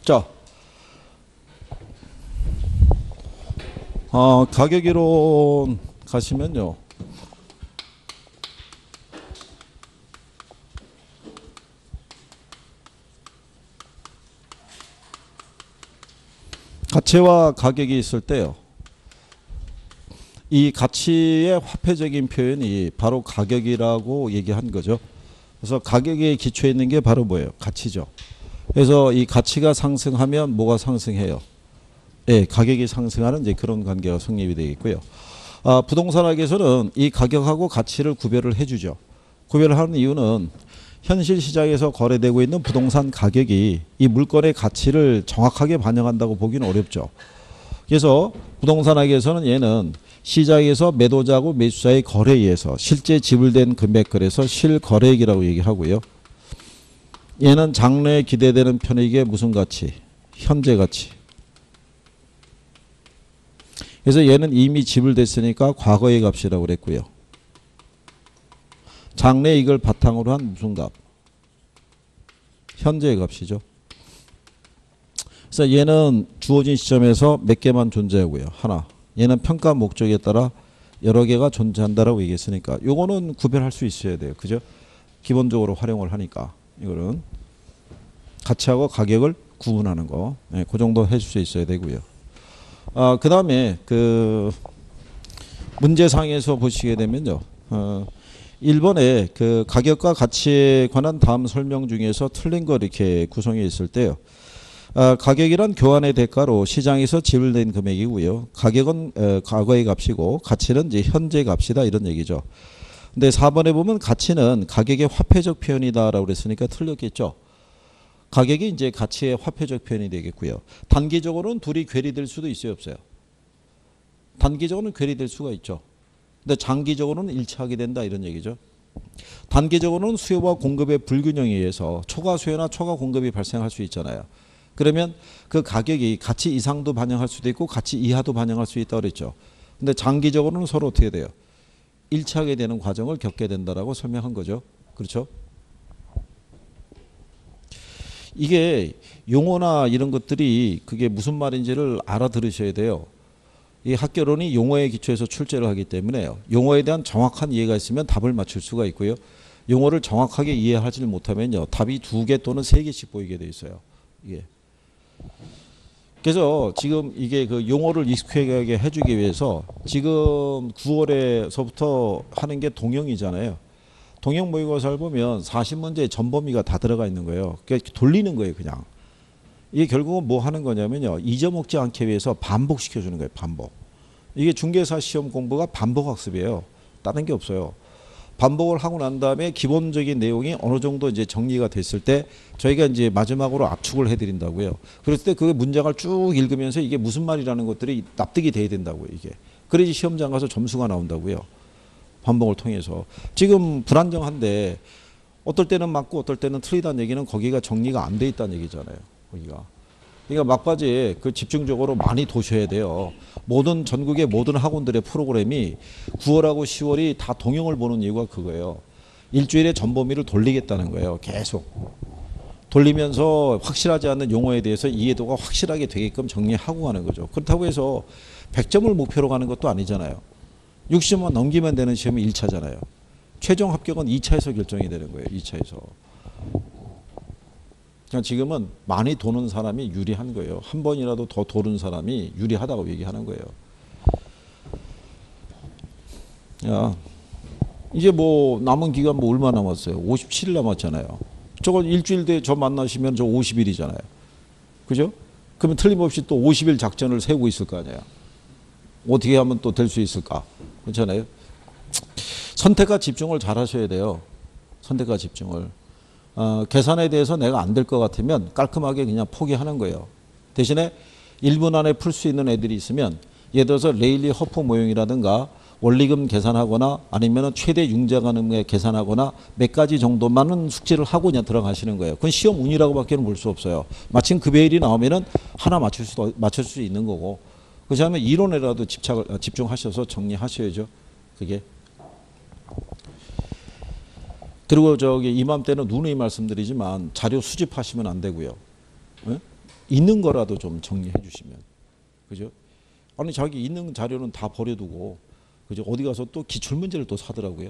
자, 가격이론 가시면요. 가치와 가격이 있을 때요. 이 가치의 화폐적인 표현이 바로 가격이라고 얘기한 거죠. 그래서 가격에 기초해 있는 게 바로 뭐예요? 가치죠. 그래서 이 가치가 상승하면 뭐가 상승해요? 예, 가격이 상승하는 이제 그런 관계가 성립이 되겠고요. 부동산학에서는 이 가격하고 가치를 구별을 해주죠. 구별을 하는 이유는 현실 시장에서 거래되고 있는 부동산 가격이 이 물건의 가치를 정확하게 반영한다고 보기는 어렵죠. 그래서 부동산학에서는 얘는 시장에서 매도자하고 매수자의 거래에 의해서 실제 지불된 금액 그래서 실거래액이라고 얘기하고요. 얘는 장래에 기대되는 편익의 무슨 가치? 현재 가치. 그래서 얘는 이미 지불됐으니까 과거의 값이라고 그랬고요. 장래 이익을 바탕으로 한 무슨 값? 현재의 값이죠. 그래서 얘는 주어진 시점에서 몇 개만 존재하고요. 하나. 얘는 평가 목적에 따라 여러 개가 존재한다라고 얘기했으니까 요거는 구별할 수 있어야 돼요. 그죠? 기본적으로 활용을 하니까 이거는 가치하고 가격을 구분하는 거. 네, 그 정도 해줄 수 있어야 되고요. 그 다음에 그 문제상에서 보시게 되면요. 1번에 그 가격과 가치에 관한 다음 설명 중에서 틀린 거 이렇게 구성해 있을 때요. 가격이란 교환의 대가로 시장에서 지불된 금액이고요. 가격은 과거의 값이고 가치는 이제 현재 값이다 이런 얘기죠. 근데 4번에 보면 가치는 가격의 화폐적 표현이다라고 그랬으니까 틀렸겠죠. 가격이 이제 가치의 화폐적 표현이 되겠고요. 단기적으로는 둘이 괴리될 수도 있어요, 없어요? 단기적으로는 괴리될 수가 있죠. 근데 장기적으로는 일치하게 된다 이런 얘기죠. 단기적으로는 수요와 공급의 불균형에 의해서 초과 수요나 초과 공급이 발생할 수 있잖아요. 그러면 그 가격이 가치 이상도 반영할 수도 있고 가치 이하도 반영할 수 있다고 그랬죠. 근데 장기적으로는 서로 어떻게 돼요? 일치하게 되는 과정을 겪게 된다라고 설명한 거죠. 그렇죠? 이게 용어나 이런 것들이 그게 무슨 말인지를 알아들으셔야 돼요. 이 학교론이 용어에 기초해서 출제를 하기 때문에요. 용어에 대한 정확한 이해가 있으면 답을 맞출 수가 있고요. 용어를 정확하게 이해하지 못하면요. 답이 2개 또는 3개씩 보이게 돼 있어요. 이게. 그래서 지금 이게 그 용어를 익숙하게 해주기 위해서 지금 9월에서부터 하는 게 동영이잖아요. 동영 모의고사를 보면 40문제에 전범위가 다 들어가 있는 거예요. 그러니까 돌리는 거예요, 그냥. 이게 결국은 뭐 하는 거냐면요. 잊어먹지 않기 위해서 반복시켜주는 거예요, 반복. 이게 중개사 시험 공부가 반복 학습이에요. 다른 게 없어요. 반복을 하고 난 다음에 기본적인 내용이 어느 정도 이제 정리가 됐을 때 저희가 이제 마지막으로 압축을 해드린다고요. 그랬을 때 그 문장을 쭉 읽으면서 이게 무슨 말이라는 것들이 납득이 돼야 된다고요, 이게. 그래야지 시험장 가서 점수가 나온다고요. 반복을 통해서. 지금 불안정한데 어떨 때는 맞고 어떨 때는 틀리다는 얘기는 거기가 정리가 안 돼 있다는 얘기잖아요. 거기가. 그러니까 막바지에 그 집중적으로 많이 도셔야 돼요. 모든 전국의 모든 학원들의 프로그램이 9월하고 10월이 다 동영을 보는 이유가 그거예요. 일주일에 전범위를 돌리겠다는 거예요. 계속. 돌리면서 확실하지 않는 용어에 대해서 이해도가 확실하게 되게끔 정리하고 가는 거죠. 그렇다고 해서 100점을 목표로 가는 것도 아니잖아요. 60점만 넘기면 되는 시험이 1차잖아요. 최종 합격은 2차에서 결정이 되는 거예요. 2차에서. 그러니까 지금은 많이 도는 사람이 유리한 거예요. 한 번이라도 더 도는 사람이 유리하다고 얘기하는 거예요. 야, 이제 뭐 남은 기간 뭐 얼마 남았어요? 57일 남았잖아요. 저건 일주일 뒤에 저 만나시면 저 50일이잖아요. 그죠? 그러면 틀림없이 또 50일 작전을 세우고 있을 거 아니에요. 어떻게 하면 또 될 수 있을까? 그렇잖아요. 선택과 집중을 잘 하셔야 돼요. 선택과 집중을. 계산에 대해서 내가 안 될 것 같으면 깔끔하게 그냥 포기하는 거예요. 대신에 1분 안에 풀 수 있는 애들이 있으면 예를 들어서 레일리 허프 모형이라든가 원리금 계산하거나 아니면 최대 융자가능에 계산하거나 몇 가지 정도만은 숙지를 하고 그냥 들어가시는 거예요. 그건 시험 운이라고밖에 볼 수 없어요. 마침 그 베일이 나오면은 하나 맞출 수 있는 거고. 그렇지 않으면 이론에라도 집중하셔서 정리하셔야죠. 그게. 그리고 저기 이맘때는 누누이 말씀드리지만 자료 수집하시면 안 되고요. 네? 있는 거라도 좀 정리해 주시면. 그죠? 아니 자기 있는 자료는 다 버려두고 그죠? 어디 가서 또 기출문제를 또 사더라고요.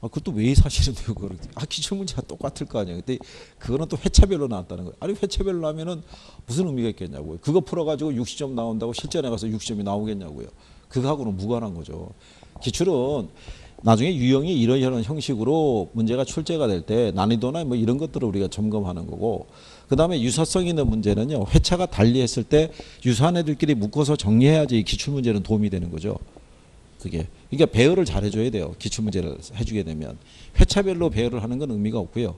아, 그것도 왜 사시는데요, 그거를? 아, 기출문제가 똑같을 거 아니에요. 근데 그거는 또 회차별로 나왔다는 거예요. 아니, 회차별로 나면은 무슨 의미가 있겠냐고요. 그거 풀어가지고 60점 나온다고 실전에 가서 60점이 나오겠냐고요. 그거하고는 무관한 거죠. 기출은 나중에 유형이 이러이러한 형식으로 문제가 출제가 될 때 난이도나 뭐 이런 것들을 우리가 점검하는 거고, 그 다음에 유사성 있는 문제는요, 회차가 달리했을 때 유사한 애들끼리 묶어서 정리해야지 이 기출문제는 도움이 되는 거죠. 그게. 그러니까 배열을 잘 해줘야 돼요. 기출문제를 해주게 되면. 회차별로 배열을 하는 건 의미가 없고요.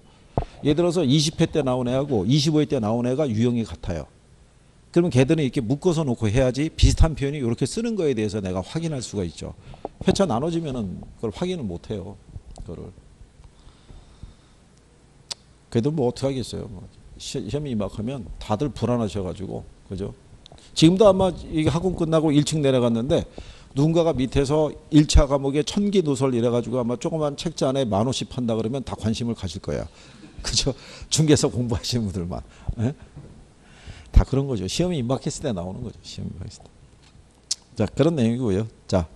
예를 들어서 20회 때 나온 애하고 25회 때 나온 애가 유형이 같아요. 그러면 걔들은 이렇게 묶어서 놓고 해야지 비슷한 표현이 이렇게 쓰는 거에 대해서 내가 확인할 수가 있죠. 회차 나눠지면은 그걸 확인을 못 해요. 그거를. 그래도 뭐 어떻게 하겠어요. 뭐 시험이 임박하면 다들 불안하셔가지고, 그죠? 지금도 아마 이게 학원 끝나고 1층 내려갔는데 누군가가 밑에서 1차 과목에 천기 누설 이래가지고 아마 조그만 책자 안에 10,000원씩 판다 그러면 다 관심을 가질 거야. 그죠? 중개서 공부하시는 분들만. 에? 다 그런 거죠. 시험이 임박했을 때 나오는 거죠. 시험이 임박했을 때. 자, 그런 내용이고요. 자,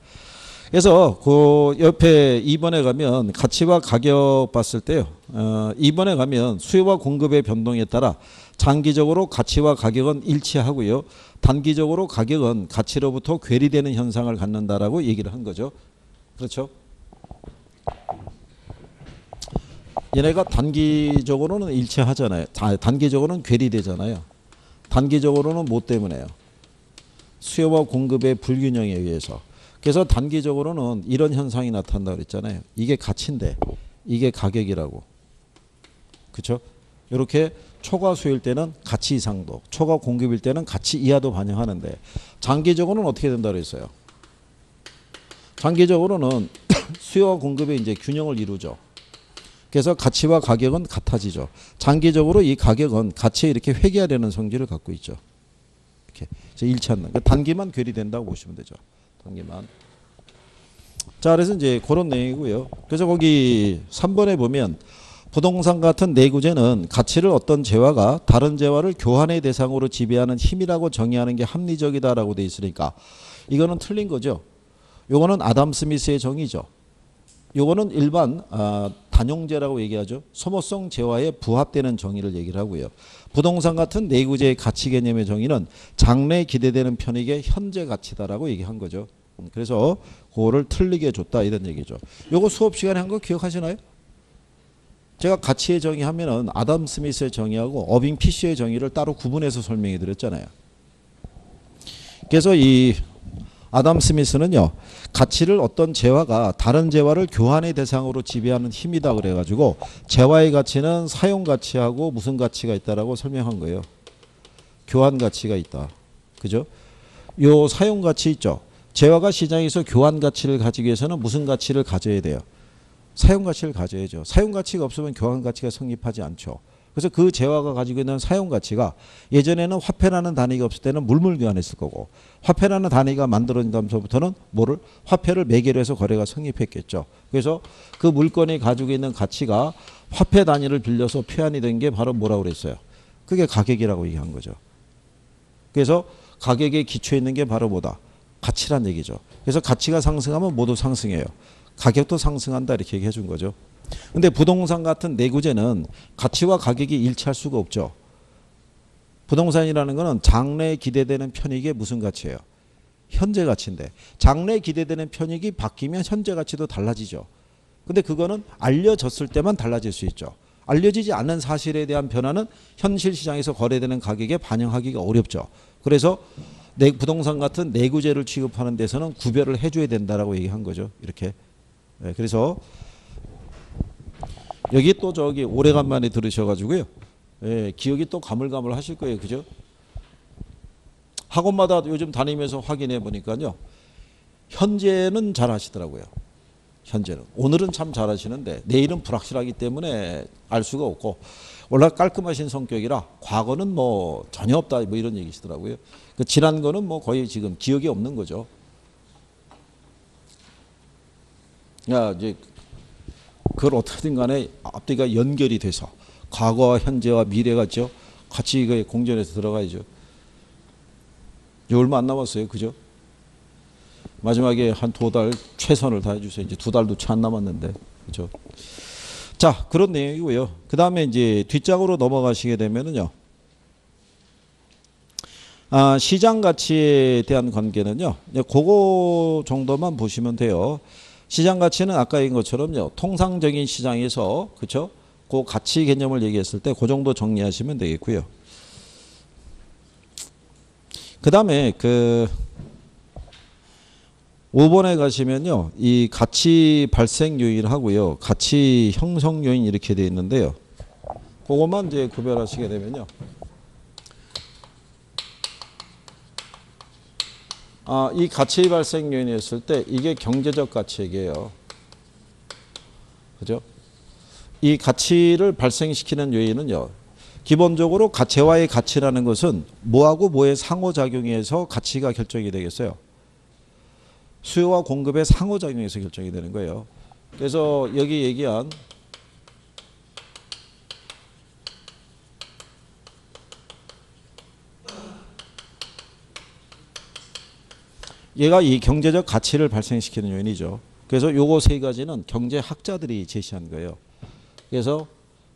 그래서 그 옆에 2번에 가면 가치와 가격 봤을 때요. 2번에 가면 수요와 공급의 변동에 따라 장기적으로 가치와 가격은 일치하고요. 단기적으로 가격은 가치로부터 괴리되는 현상을 갖는다라고 얘기를 한 거죠. 그렇죠? 얘네가 단기적으로는 일치하잖아요. 단기적으로는 괴리되잖아요. 단기적으로는 뭐 때문에요? 수요와 공급의 불균형에 의해서. 그래서 단기적으로는 이런 현상이 나타난다고 그랬잖아요. 이게 가치인데 이게 가격이라고. 그렇죠? 이렇게 초과 수요일 때는 가치 이상도, 초과 공급일 때는 가치 이하도 반영하는데 장기적으로는 어떻게 된다고 그랬어요? 장기적으로는 수요와 공급의 이제 균형을 이루죠. 그래서 가치와 가격은 같아지죠. 장기적으로 이 가격은 가치에 이렇게 회귀하려는 성질을 갖고 있죠. 이렇게 일치하는. 단기만 괴리된다고 보시면 되죠. 단기만. 자, 그래서 이제 그런 내용이고요. 그래서 거기 3번에 보면 부동산 같은 내구재는 가치를 어떤 재화가 다른 재화를 교환의 대상으로 지배하는 힘이라고 정의하는 게 합리적이다라고 돼 있으니까 이거는 틀린 거죠. 요거는 아담 스미스의 정의죠. 요거는 일반 단용재라고 얘기하죠. 소모성 재화에 부합되는 정의를 얘기를 하고요. 부동산 같은 내구재의 가치 개념의 정의는 장래에 기대되는 편익의 현재 가치다라고 얘기한 거죠. 그래서 그거를 틀리게 줬다 이런 얘기죠. 요거 수업 시간에 한 거 기억하시나요? 제가 가치의 정의하면은 아담 스미스의 정의하고 어빙 피쉬의 정의를 따로 구분해서 설명해 드렸잖아요. 그래서 이 아담 스미스는요, 가치를 어떤 재화가 다른 재화를 교환의 대상으로 지배하는 힘이다 그래가지고 재화의 가치는 사용 가치하고 무슨 가치가 있다라고 설명한 거예요. 교환 가치가 있다. 그죠? 요 사용 가치 있죠. 재화가 시장에서 교환 가치를 가지기 위해서는 무슨 가치를 가져야 돼요? 사용 가치를 가져야죠. 사용 가치가 없으면 교환 가치가 성립하지 않죠. 그래서 그 재화가 가지고 있는 사용 가치가 예전에는 화폐라는 단위가 없을 때는 물물 교환했을 거고 화폐라는 단위가 만들어진 다음서부터는 뭐를 화폐를 매개로 해서 거래가 성립했겠죠. 그래서 그 물건이 가지고 있는 가치가 화폐 단위를 빌려서 표현이 된 게 바로 뭐라고 그랬어요? 그게 가격이라고 얘기한 거죠. 그래서 가격에 기초해 있는 게 바로 뭐다? 가치란 얘기죠. 그래서 가치가 상승하면 모두 상승해요. 가격도 상승한다 이렇게 얘기해 준 거죠. 근데 부동산 같은 내구재는 가치와 가격이 일치할 수가 없죠. 부동산이라는 거는 장래에 기대되는 편익의 무슨 가치예요? 현재 가치인데 장래에 기대되는 편익이 바뀌면 현재 가치도 달라지죠. 근데 그거는 알려졌을 때만 달라질 수 있죠. 알려지지 않은 사실에 대한 변화는 현실 시장에서 거래되는 가격에 반영하기가 어렵죠. 그래서 부동산 같은 내구재를 취급하는 데서는 구별을 해줘야 된다라고 얘기한 거죠. 이렇게. 네, 그래서 여기 또 저기 오래간만에 들으셔가지고요. 예, 기억이 또 가물가물 하실 거예요. 그죠? 학원마다 요즘 다니면서 확인해 보니까요. 현재는 잘 하시더라고요. 현재는. 오늘은 참 잘 하시는데 내일은 불확실하기 때문에 알 수가 없고 원래 깔끔하신 성격이라 과거는 뭐 전혀 없다 뭐 이런 얘기시더라고요. 그 지난 거는 뭐 거의 지금 기억이 없는 거죠. 야, 이제 그걸 어떻게든 간에 앞뒤가 연결이 돼서 과거와 현재와 미래가 같이 공존해서 들어가야죠. 이제 얼마 안 남았어요. 그죠? 마지막에 한 2달 최선을 다해주세요. 이제 2달도 채 안 남았는데. 그죠? 자, 그런 내용이고요. 그 다음에 이제 뒷장으로 넘어가시게 되면은요. 시장 가치에 대한 관계는요. 그거 정도만 보시면 돼요. 시장 가치는 아까 얘기한 것처럼요. 통상적인 시장에서 그렇죠? 그 가치 개념을 얘기했을 때 그 정도 정리하시면 되겠고요. 그다음에 그 5번에 가시면요. 이 가치 발생 요인하고요. 가치 형성 요인 이렇게 되어 있는데요. 그것만 이제 구별하시게 되면요. 이 가치 발생 요인이었을 때 이게 경제적 가치이에요. 그죠? 이 가치를 발생시키는 요인은요. 기본적으로 재화의 가치라는 것은 뭐하고 뭐의 상호작용에서 가치가 결정이 되겠어요. 수요와 공급의 상호작용에서 결정이 되는 거예요. 그래서 여기 얘기한 얘가 이 경제적 가치를 발생시키는 요인이죠. 그래서 요거 세 가지는 경제학자들이 제시한 거예요. 그래서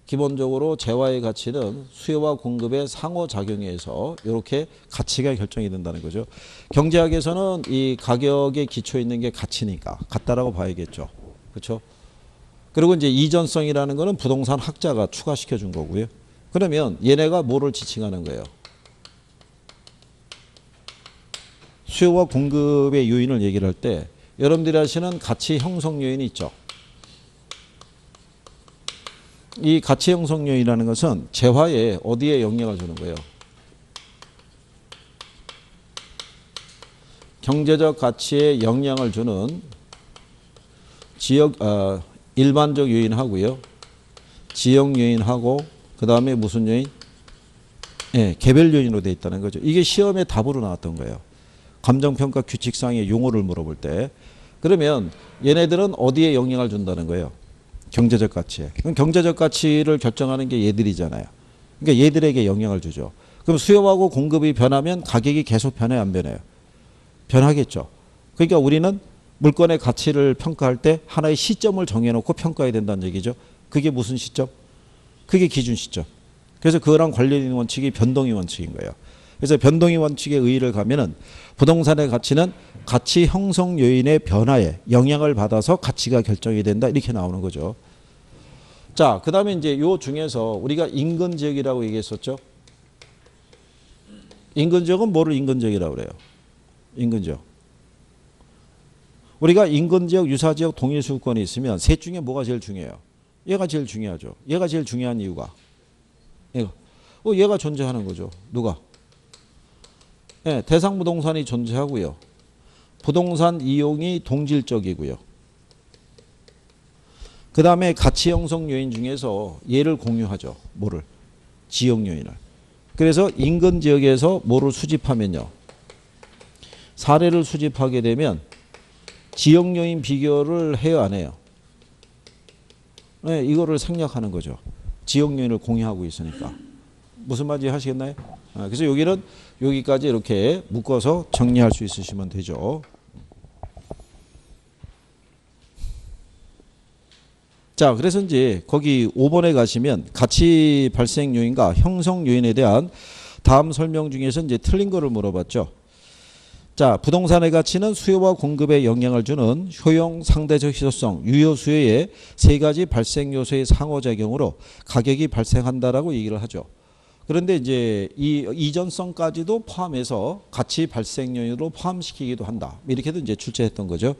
기본적으로 재화의 가치는 수요와 공급의 상호작용에 의해서 이렇게 가치가 결정이 된다는 거죠. 경제학에서는 이 가격에 기초 있는 게 가치니까 같다라고 봐야겠죠. 그렇죠? 그리고 이제 이전성이라는 거는 부동산 학자가 추가시켜 준 거고요. 그러면 얘네가 뭐를 지칭하는 거예요? 수요와 공급의 요인을 얘기를 할 때 여러분들이 아시는 가치 형성 요인이 있죠. 이 가치 형성 요인이라는 것은 재화에 어디에 영향을 주는 거예요? 경제적 가치에 영향을 주는 지역 일반적 요인하고요. 지역 요인하고 그 다음에 무슨 요인? 네, 개별 요인으로 되어 있다는 거죠. 이게 시험에 답으로 나왔던 거예요. 감정평가 규칙상의 용어를 물어볼 때. 그러면 얘네들은 어디에 영향을 준다는 거예요? 경제적 가치에. 그럼 경제적 가치를 결정하는 게 얘들이잖아요. 그러니까 얘들에게 영향을 주죠. 그럼 수요하고 공급이 변하면 가격이 계속 변해요, 안 변해요? 변하겠죠. 그러니까 우리는 물건의 가치를 평가할 때 하나의 시점을 정해놓고 평가해야 된다는 얘기죠. 그게 무슨 시점? 그게 기준 시점. 그래서 그거랑 관련 있는 원칙이 변동의 원칙인 거예요. 그래서 변동의 원칙에 의의를 가면은 부동산의 가치는 가치 형성 요인의 변화에 영향을 받아서 가치가 결정이 된다. 이렇게 나오는 거죠. 자, 그 다음에 이제 요 중에서 우리가 인근 지역이라고 얘기했었죠. 인근 지역은 뭐를 인근 지역이라고 그래요? 인근 지역. 우리가 인근 지역, 유사 지역, 동일 소유권이 있으면 셋 중에 뭐가 제일 중요해요? 얘가 제일 중요하죠. 얘가 제일 중요한 이유가 얘가 존재하는 거죠. 누가? 네, 대상 부동산이 존재하고요. 부동산 이용이 동질적이고요. 그 다음에 가치 형성 요인 중에서 얘를 공유하죠. 뭐를? 지역 요인을. 그래서 인근 지역에서 뭐를 수집하면요. 사례를 수집하게 되면 지역 요인 비교를 해요, 안 해요? 네, 이거를 생략하는 거죠. 지역 요인을 공유하고 있으니까. 무슨 말인지 하시겠나요? 그래서 여기는 여기까지 이렇게 묶어서 정리할 수 있으시면 되죠. 자, 그래서 이제 거기 5번에 가시면 가치 발생 요인과 형성 요인에 대한 다음 설명 중에서 이제 틀린 거를 물어봤죠. 자, 부동산의 가치는 수요와 공급에 영향을 주는 효용, 상대적 희소성, 유효 수요의 세 가지 발생 요소의 상호작용으로 가격이 발생한다라고 얘기를 하죠. 그런데 이제 이 이전성까지도 포함해서 가치 발생 요인으로 포함시키기도 한다. 이렇게도 이제 출제했던 거죠.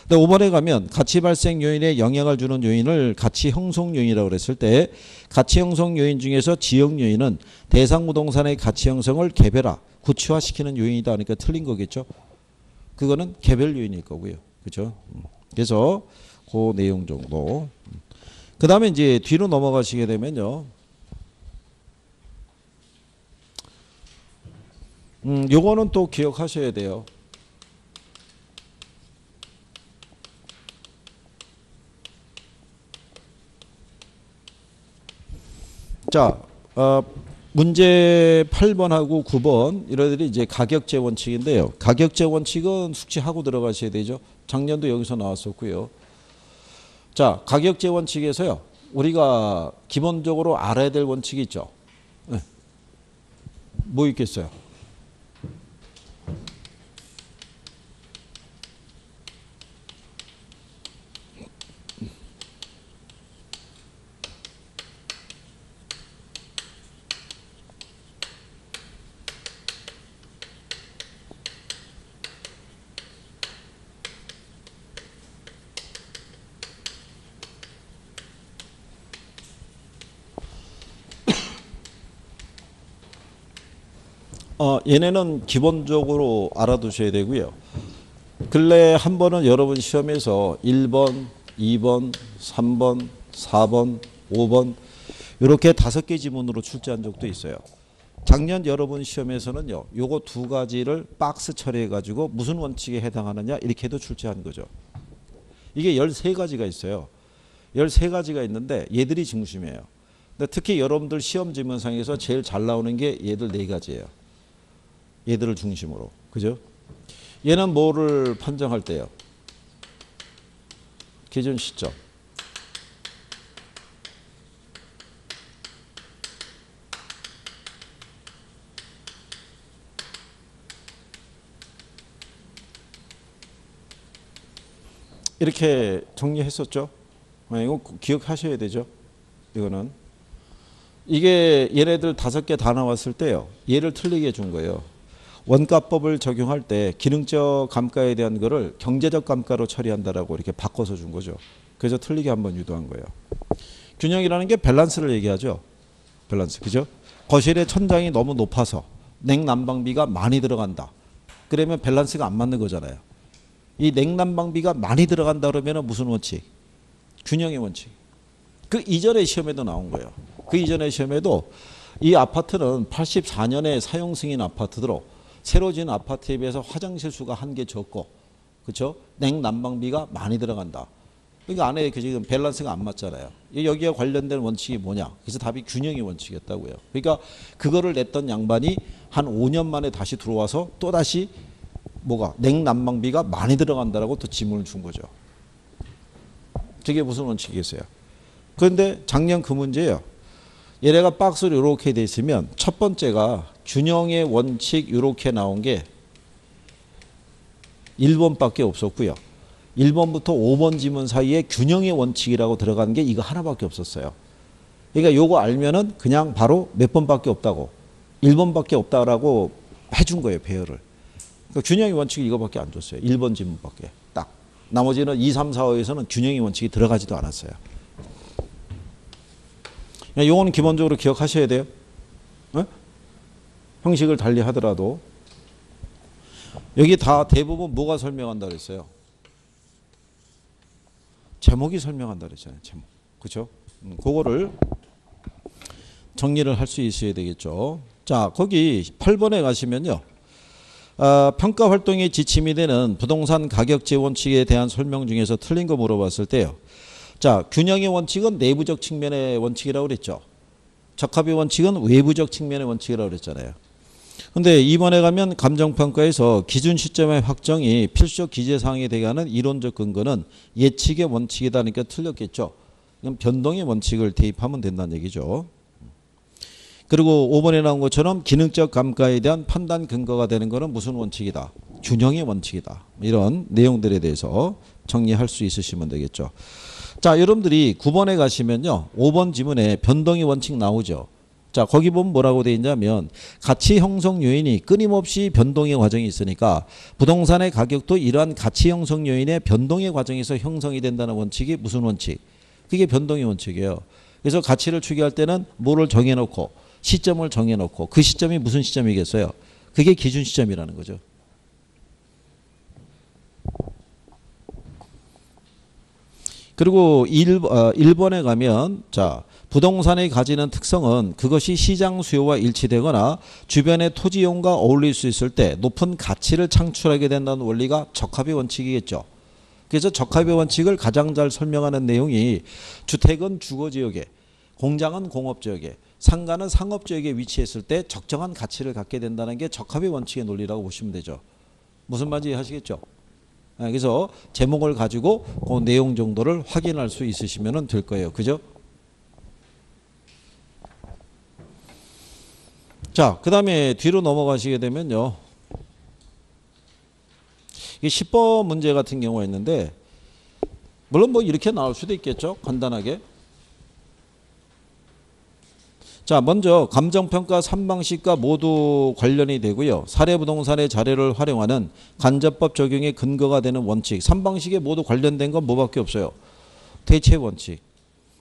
근데 5번에 가면 가치 발생 요인에 영향을 주는 요인을 가치 형성 요인이라고 그랬을 때 가치 형성 요인 중에서 지역 요인은 대상 부동산의 가치 형성을 개별화, 구체화시키는 요인이다. 그러니까 틀린 거겠죠. 그거는 개별 요인일 거고요. 그렇죠? 그래서 그 내용 정도. 그 다음에 이제 뒤로 넘어가시게 되면요. 요거는 또 기억하셔야 돼요. 자, 문제 8번하고 9번 이러들이 이제 가격제 원칙인데요. 가격제 원칙은 숙지하고 들어가셔야 되죠. 작년도 여기서 나왔었고요. 자, 가격제 원칙에서요. 우리가 기본적으로 알아야 될 원칙이 있죠. 네. 뭐 있겠어요? 얘네는 기본적으로 알아두셔야 되고요. 근래 한 번은 여러분 시험에서 1번, 2번, 3번, 4번, 5번 이렇게 5개 지문으로 출제한 적도 있어요. 작년 여러분 시험에서는요. 요거 두 가지를 박스 처리해 가지고 무슨 원칙에 해당하느냐 이렇게 해도 출제한 거죠. 이게 13가지가 있어요. 13가지가 있는데 얘들이 중심이에요. 근데 특히 여러분들 시험 지문상에서 제일 잘 나오는 게 얘들 4가지예요. 얘들을 중심으로. 그죠? 얘는 뭐를 판정할 때요? 기준 시점. 이렇게 정리했었죠? 이거 기억하셔야 되죠? 이거는. 이게 얘네들 5개 다 나왔을 때요. 얘를 틀리게 해준 거예요. 원가법을 적용할 때 기능적 감가에 대한 거를 경제적 감가로 처리한다라고 이렇게 바꿔서 준 거죠. 그래서 틀리게 한번 유도한 거예요. 균형이라는 게 밸런스를 얘기하죠. 밸런스. 그죠? 거실의 천장이 너무 높아서 냉난방비가 많이 들어간다. 그러면 밸런스가 안 맞는 거잖아요. 이 냉난방비가 많이 들어간다 그러면 무슨 원칙? 균형의 원칙. 그 이전의 시험에도 나온 거예요. 그 이전의 시험에도 이 아파트는 84년에 사용 승인 아파트로 새로 지은 아파트에 비해서 화장실 수가 1개 적고, 그렇죠? 냉난방비가 많이 들어간다. 그러니까 안에 지금 밸런스가 안 맞잖아요. 여기와 관련된 원칙이 뭐냐? 그래서 답이 균형의 원칙이었다고요. 그러니까 그거를 냈던 양반이 한 5년 만에 다시 들어와서 또 다시 뭐가 냉난방비가 많이 들어간다라고 또 지문을 준 거죠. 저게 무슨 원칙이겠어요? 그런데 작년 그 문제예요. 얘네가 박스로 이렇게 돼 있으면 첫 번째가 균형의 원칙 이렇게 나온 게 1번밖에 없었고요. 1번부터 5번 지문 사이에 균형의 원칙이라고 들어간 게 이거 하나밖에 없었어요. 그러니까 요거 알면은 그냥 바로 몇 번밖에 없다고 1번밖에 없다라고 해준 거예요. 배열을. 그러니까 균형의 원칙이 이거밖에 안 줬어요. 1번 지문밖에 딱. 나머지는 2, 3, 4, 5에서는 균형의 원칙이 들어가지도 않았어요. 요거는 기본적으로 기억하셔야 돼요. 네? 형식을 달리 하더라도 여기 다 대부분 뭐가 설명한다 그랬어요? 제목이 설명한다 그랬잖아요. 제목. 그렇죠? 그거를 정리를 할 수 있어야 되겠죠. 자, 거기 8번에 가시면요. 평가 활동의 지침이 되는 부동산 가격제 원칙에 대한 설명 중에서 틀린 거 물어봤을 때요. 자, 균형의 원칙은 내부적 측면의 원칙이라고 그랬죠. 적합의 원칙은 외부적 측면의 원칙이라고 그랬잖아요. 근데 이번에 가면 감정평가에서 기준 시점의 확정이 필수적 기재사항에 대한 이론적 근거는 예측의 원칙이다. 그러니까 틀렸겠죠. 그럼 변동의 원칙을 대입하면 된다는 얘기죠. 그리고 5번에 나온 것처럼 기능적 감가에 대한 판단 근거가 되는 것은 무슨 원칙이다? 균형의 원칙이다. 이런 내용들에 대해서 정리할 수 있으시면 되겠죠. 자, 여러분들이 9번에 가시면요. 5번 지문에 변동의 원칙 나오죠. 자, 거기 보면 뭐라고 되어 있냐면 가치 형성 요인이 끊임없이 변동의 과정이 있으니까 부동산의 가격도 이러한 가치 형성 요인의 변동의 과정에서 형성이 된다는 원칙이 무슨 원칙? 그게 변동의 원칙이에요. 그래서 가치를 추계할 때는 뭐를 정해놓고 시점을 정해놓고 그 시점이 무슨 시점이겠어요? 그게 기준 시점이라는 거죠. 그리고 1번에 가면 자, 부동산이 가지는 특성은 그것이 시장 수요와 일치되거나 주변의 토지용과 어울릴 수 있을 때 높은 가치를 창출하게 된다는 원리가 적합의 원칙이겠죠. 그래서 적합의 원칙을 가장 잘 설명하는 내용이 주택은 주거지역에, 공장은 공업지역에, 상가는 상업지역에 위치했을 때 적정한 가치를 갖게 된다는 게 적합의 원칙의 논리라고 보시면 되죠. 무슨 말인지 이해하시겠죠? 그래서 제목을 가지고 그 내용 정도를 확인할 수 있으시면 될 거예요. 그죠? 자, 그 다음에 뒤로 넘어가시게 되면요. 이게 10번 문제 같은 경우가 있는데, 물론 뭐 이렇게 나올 수도 있겠죠. 간단하게. 자, 먼저 감정평가 3방식과 모두 관련이 되고요. 사례부동산의 자료를 활용하는 간접법 적용의 근거가 되는 원칙. 3방식에 모두 관련된 건 뭐밖에 없어요. 대체 원칙.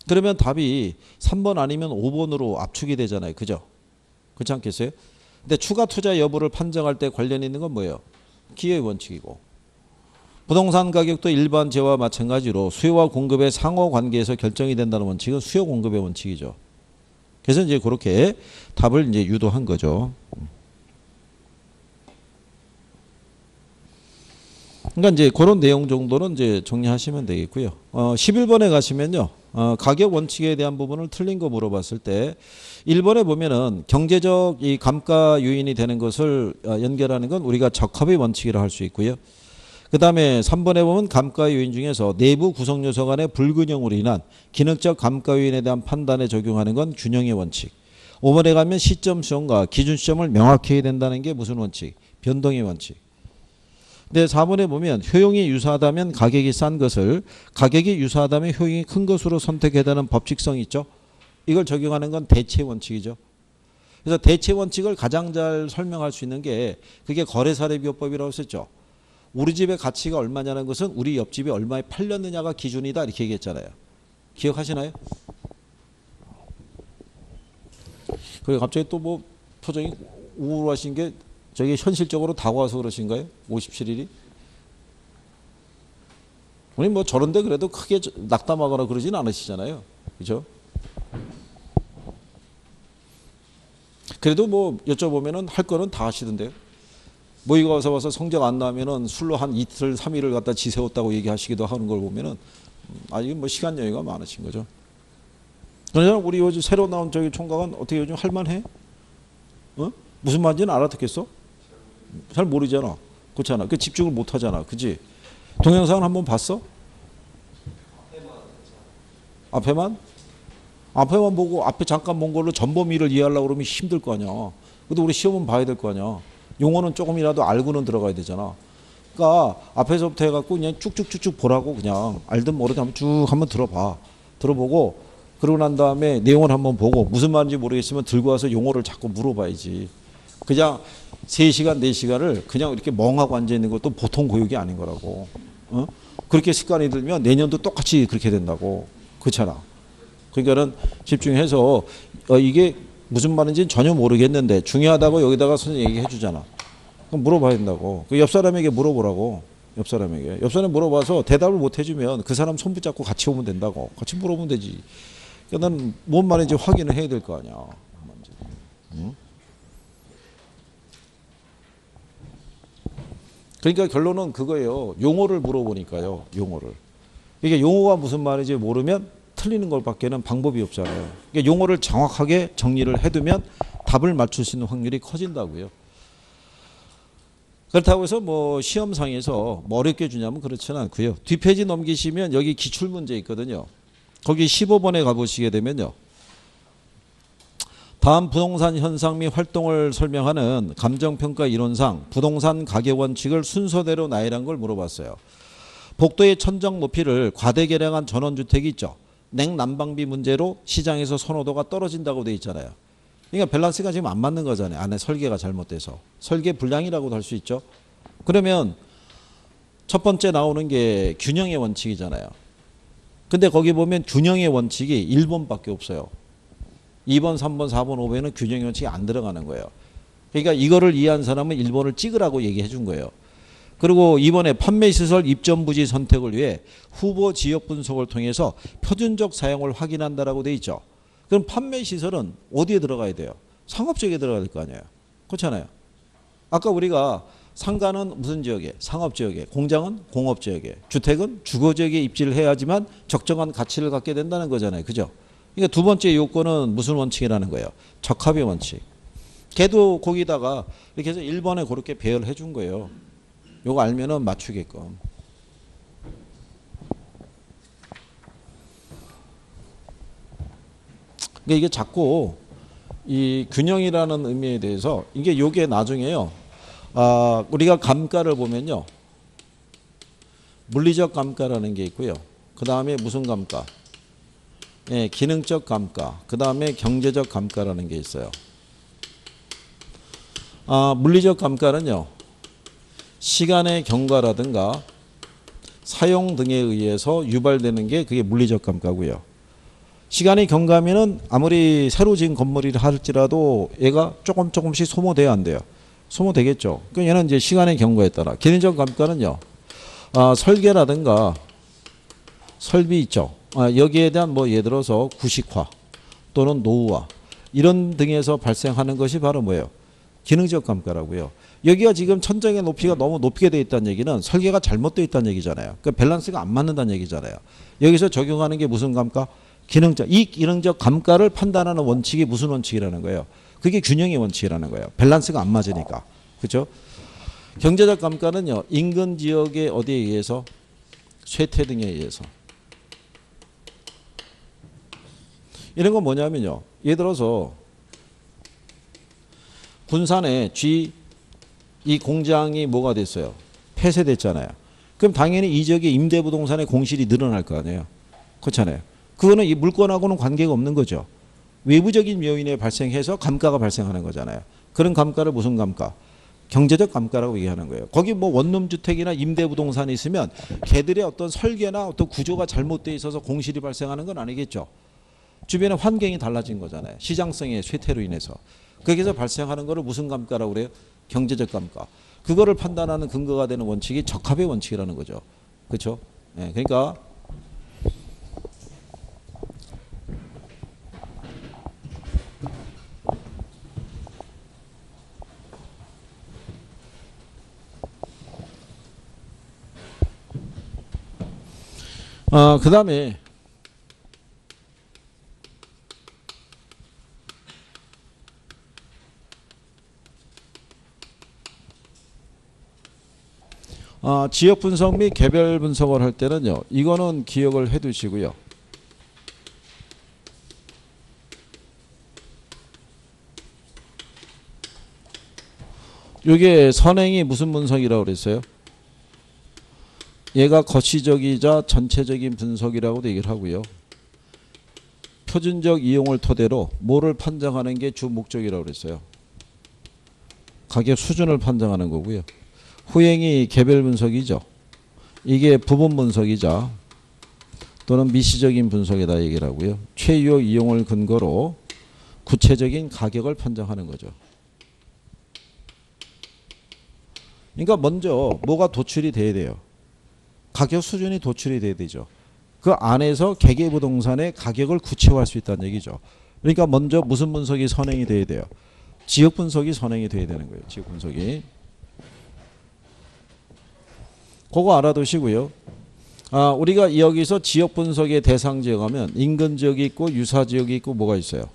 그러면 답이 3번 아니면 5번으로 압축이 되잖아요. 그죠? 그렇지 않겠어요? 근데 추가 투자 여부를 판정할 때 관련이 있는 건 뭐예요? 기회 원칙이고. 부동산 가격도 일반 재와 마찬가지로 수요와 공급의 상호 관계에서 결정이 된다는 원칙은 수요 공급의 원칙이죠. 그래서 이제 그렇게 답을 이제 유도한 거죠. 그러니까 이제 그런 내용 정도는 이제 정리하시면 되겠고요. 11번에 가시면요. 가격 원칙에 대한 부분을 틀린 거 물어봤을 때 1번에 보면은 경제적 이 감가 요인이 되는 것을 연결하는 건 우리가 적합의 원칙이라 할 수 있고요. 그 다음에 3번에 보면 감가 요인 중에서 내부 구성 요소 간의 불균형으로 인한 기능적 감가 요인에 대한 판단에 적용하는 건 균형의 원칙. 5번에 가면 시점 수정과 기준 시점을 명확히 해야 된다는 게 무슨 원칙? 변동의 원칙. 근데 4번에 보면 효용이 유사하다면 가격이 싼 것을 가격이 유사하다면 효용이 큰 것으로 선택해야 되는 법칙성이 있죠. 이걸 적용하는 건 대체 원칙이죠. 그래서 대체 원칙을 가장 잘 설명할 수 있는 게 그게 거래사례비교법이라고 했었죠. 우리 집의 가치가 얼마냐는 것은 우리 옆집이 얼마에 팔렸느냐가 기준이다 이렇게 얘기했잖아요. 기억하시나요? 그리고 갑자기 또 뭐 표정이 우울하신 게 저게 현실적으로 다가와서 그러신가요? 57일이? 우리 뭐 저런데 그래도 크게 낙담하거나 그러진 않으시잖아요. 그죠? 그래도 뭐 여쭤보면은 할 거는 다 하시던데요. 모의고 와서 성적 안 나오면은 술로 한 이틀, 3일을 갖다 지새웠다고 얘기하시기도 하는 걸 보면은 아직 뭐 시간 여유가 많으신 거죠. 그러나 우리 요즘 새로 나온 저기 총각은 어떻게 요즘 할만해? 무슨 말인지는 알아듣겠어? 잘 모르잖아. 그렇잖아. 그 집중을 못 하잖아. 그지? 동영상은 한번 봤어? 앞에만? 앞에만 보고 앞에 잠깐 본 걸로 전범위를 이해하려고 그러면 힘들 거 아니야. 근데 우리 시험은 봐야 될 거 아니야. 용어는 조금이라도 알고는 들어가야 되잖아. 그러니까 앞에서부터 해갖고 그냥 쭉쭉쭉쭉 보라고 그냥 알든 모르든 한번 쭉 한번 들어봐. 들어보고 그러고 난 다음에 내용을 한번 보고 무슨 말인지 모르겠으면 들고 와서 용어를 자꾸 물어봐야지. 그냥 3시간, 4시간을 그냥 이렇게 멍하고 앉아있는 것도 보통 교육이 아닌 거라고. 그렇게 습관이 들면 내년도 똑같이 그렇게 된다고. 그렇잖아. 그러니까는 집중해서 이게 무슨 말인지 전혀 모르겠는데 중요하다고 여기다가 선생님 얘기해 주잖아. 그럼 물어봐야 된다고. 그 옆 사람에게 물어보라고. 옆 사람에게. 옆 사람 물어봐서 대답을 못 해주면 그 사람 손 붙잡고 같이 오면 된다고. 같이 물어보면 되지. 그러니까 난 뭔 말인지 확인을 해야 될 거 아니야. 응? 그러니까 결론은 그거예요. 용어를 물어보니까요. 용어를. 이게 용어가 무슨 말인지 모르면 틀리는 것밖에는 방법이 없잖아요. 그러니까 용어를 정확하게 정리를 해두면 답을 맞출 수 있는 확률이 커진다고요. 그렇다고 해서 뭐 시험상에서 뭐 어렵게 주냐면 그렇지는 않고요. 뒷페이지 넘기시면 여기 기출문제 있거든요. 거기 15번에 가보시게 되면요. 다음 부동산 현상 및 활동을 설명하는 감정평가 이론상 부동산 가격 원칙을 순서대로 나열한 걸 물어봤어요. 복도의 천정 높이를 과대 계량한 전원주택이 있죠. 냉난방비 문제로 시장에서 선호도가 떨어진다고 돼 있잖아요. 그러니까 밸런스가 지금 안 맞는 거잖아요. 안에 설계가 잘못돼서. 설계 불량이라고도 할 수 있죠. 그러면 첫 번째 나오는 게 균형의 원칙이잖아요. 근데 거기 보면 균형의 원칙이 1번밖에 없어요. 2번, 3번, 4번, 5번에는 균형의 원칙이 안 들어가는 거예요. 그러니까 이거를 이해한 사람은 1번을 찍으라고 얘기해 준 거예요. 그리고 이번에 판매시설 입점부지 선택을 위해 후보 지역 분석을 통해서 표준적 사용을 확인한다라고 돼 있죠. 그럼 판매시설은 어디에 들어가야 돼요? 상업지역에 들어가야 될 거 아니에요. 그렇잖아요. 아까 우리가 상가는 무슨 지역에? 상업지역에. 공장은 공업지역에. 주택은 주거지역에 입지를 해야지만 적정한 가치를 갖게 된다는 거잖아요. 그죠? 그러니까 두 번째 요건은 무슨 원칙이라는 거예요? 적합의 원칙. 걔도 거기다가 이렇게 해서 1번에 그렇게 배열을 해준 거예요. 요거 알면은 맞추게끔. 그러니까 이게 자꾸 이 균형이라는 의미에 대해서 이게 요게 나중에요. 우리가 감가를 보면요. 물리적 감가라는 게 있고요. 그 다음에 무슨 감가? 예, 기능적 감가. 그 다음에 경제적 감가라는 게 있어요. 물리적 감가는요. 시간의 경과라든가 사용 등에 의해서 유발되는 게 그게 물리적 감가고요. 시간이 경과면은 아무리 새로 지은 건물이라 할지라도 얘가 조금씩 소모돼야 안 돼요. 소모되겠죠. 그러니까 얘는 이제 시간의 경과에 따라. 기능적 감가는요. 설계라든가 설비 있죠. 여기에 대한 뭐 예를 들어서 구식화 또는 노후화 이런 등에서 발생하는 것이 바로 뭐예요? 기능적 감가라고요. 여기가 지금 천정의 높이가 너무 높게 되어 있다는 얘기는 설계가 잘못되어 있다는 얘기잖아요. 그러니까 밸런스가 안 맞는다는 얘기잖아요. 여기서 적용하는 게 무슨 감가? 기능적. 이 기능적 감가를 판단하는 원칙이 무슨 원칙이라는 거예요? 그게 균형의 원칙이라는 거예요. 밸런스가 안 맞으니까. 그렇죠? 경제적 감가는요. 인근 지역의 어디에 의해서? 쇠퇴 등에 의해서. 이런 건 뭐냐면요. 예를 들어서 군산에 이 공장이 뭐가 됐어요? 폐쇄됐잖아요. 그럼 당연히 이 지역의 임대부동산의 공실이 늘어날 거 아니에요. 그렇잖아요. 그거는 이 물건하고는 관계가 없는 거죠. 외부적인 요인에 발생해서 감가가 발생하는 거잖아요. 그런 감가를 무슨 감가? 경제적 감가라고 얘기하는 거예요. 거기 뭐 원룸주택이나 임대부동산이 있으면 걔들의 어떤 설계나 어떤 구조가 잘못되어 있어서 공실이 발생하는 건 아니겠죠. 주변의 환경이 달라진 거잖아요. 시장성의 쇠퇴로 인해서. 거기서 발생하는 거를 무슨 감가라고 그래요? 경제적 감가. 그거를 판단하는 근거가 되는 원칙이 적합의 원칙이라는 거죠. 그렇죠? 네, 그러니까 그 다음에 지역 분석 및 개별 분석을 할 때는요. 이거는 기억을 해 두시고요. 이게 선행이 무슨 분석이라고 그랬어요? 얘가 거시적이자 전체적인 분석이라고도 얘기를 하고요. 표준적 이용을 토대로 뭐를 판정하는 게 주 목적이라고 그랬어요. 가격 수준을 판정하는 거고요. 후행이 개별 분석이죠. 이게 부분 분석이자 또는 미시적인 분석이다 얘기를 하고요. 최유효 이용을 근거로 구체적인 가격을 판정하는 거죠. 그러니까 먼저 뭐가 도출이 돼야 돼요. 가격 수준이 도출이 돼야 되죠. 그 안에서 개개부동산의 가격을 구체화할 수 있다는 얘기죠. 그러니까 먼저 무슨 분석이 선행이 돼야 돼요. 지역 분석이 선행이 돼야 되는 거예요. 지역 분석이. 그거 알아두시고요. 우리가 여기서 지역 분석의 대상 지역 하면 인근 지역이 있고 유사 지역이 있고 뭐가 있어요?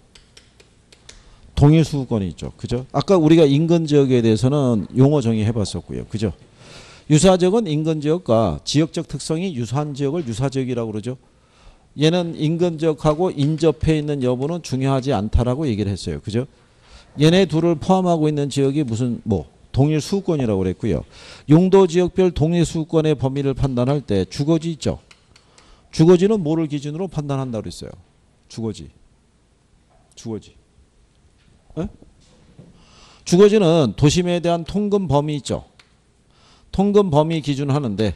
동일 수급권이 있죠. 그죠? 아까 우리가 인근 지역에 대해서는 용어 정의해 봤었고요. 그죠? 유사 지역은 인근 지역과 지역적 특성이 유사한 지역을 유사 지역이라고 그러죠. 얘는 인근 지역하고 인접해 있는 여부는 중요하지 않다라고 얘기를 했어요. 그죠? 얘네 둘을 포함하고 있는 지역이 무슨 동일 수급권이라고 그랬고요. 용도 지역별 동일 수급권의 범위를 판단할 때 주거지 있죠. 주거지는 뭐를 기준으로 판단한다고 그랬어요. 주거지. 에? 주거지는 도심에 대한 통근 범위 있죠. 통근 범위 기준 하는데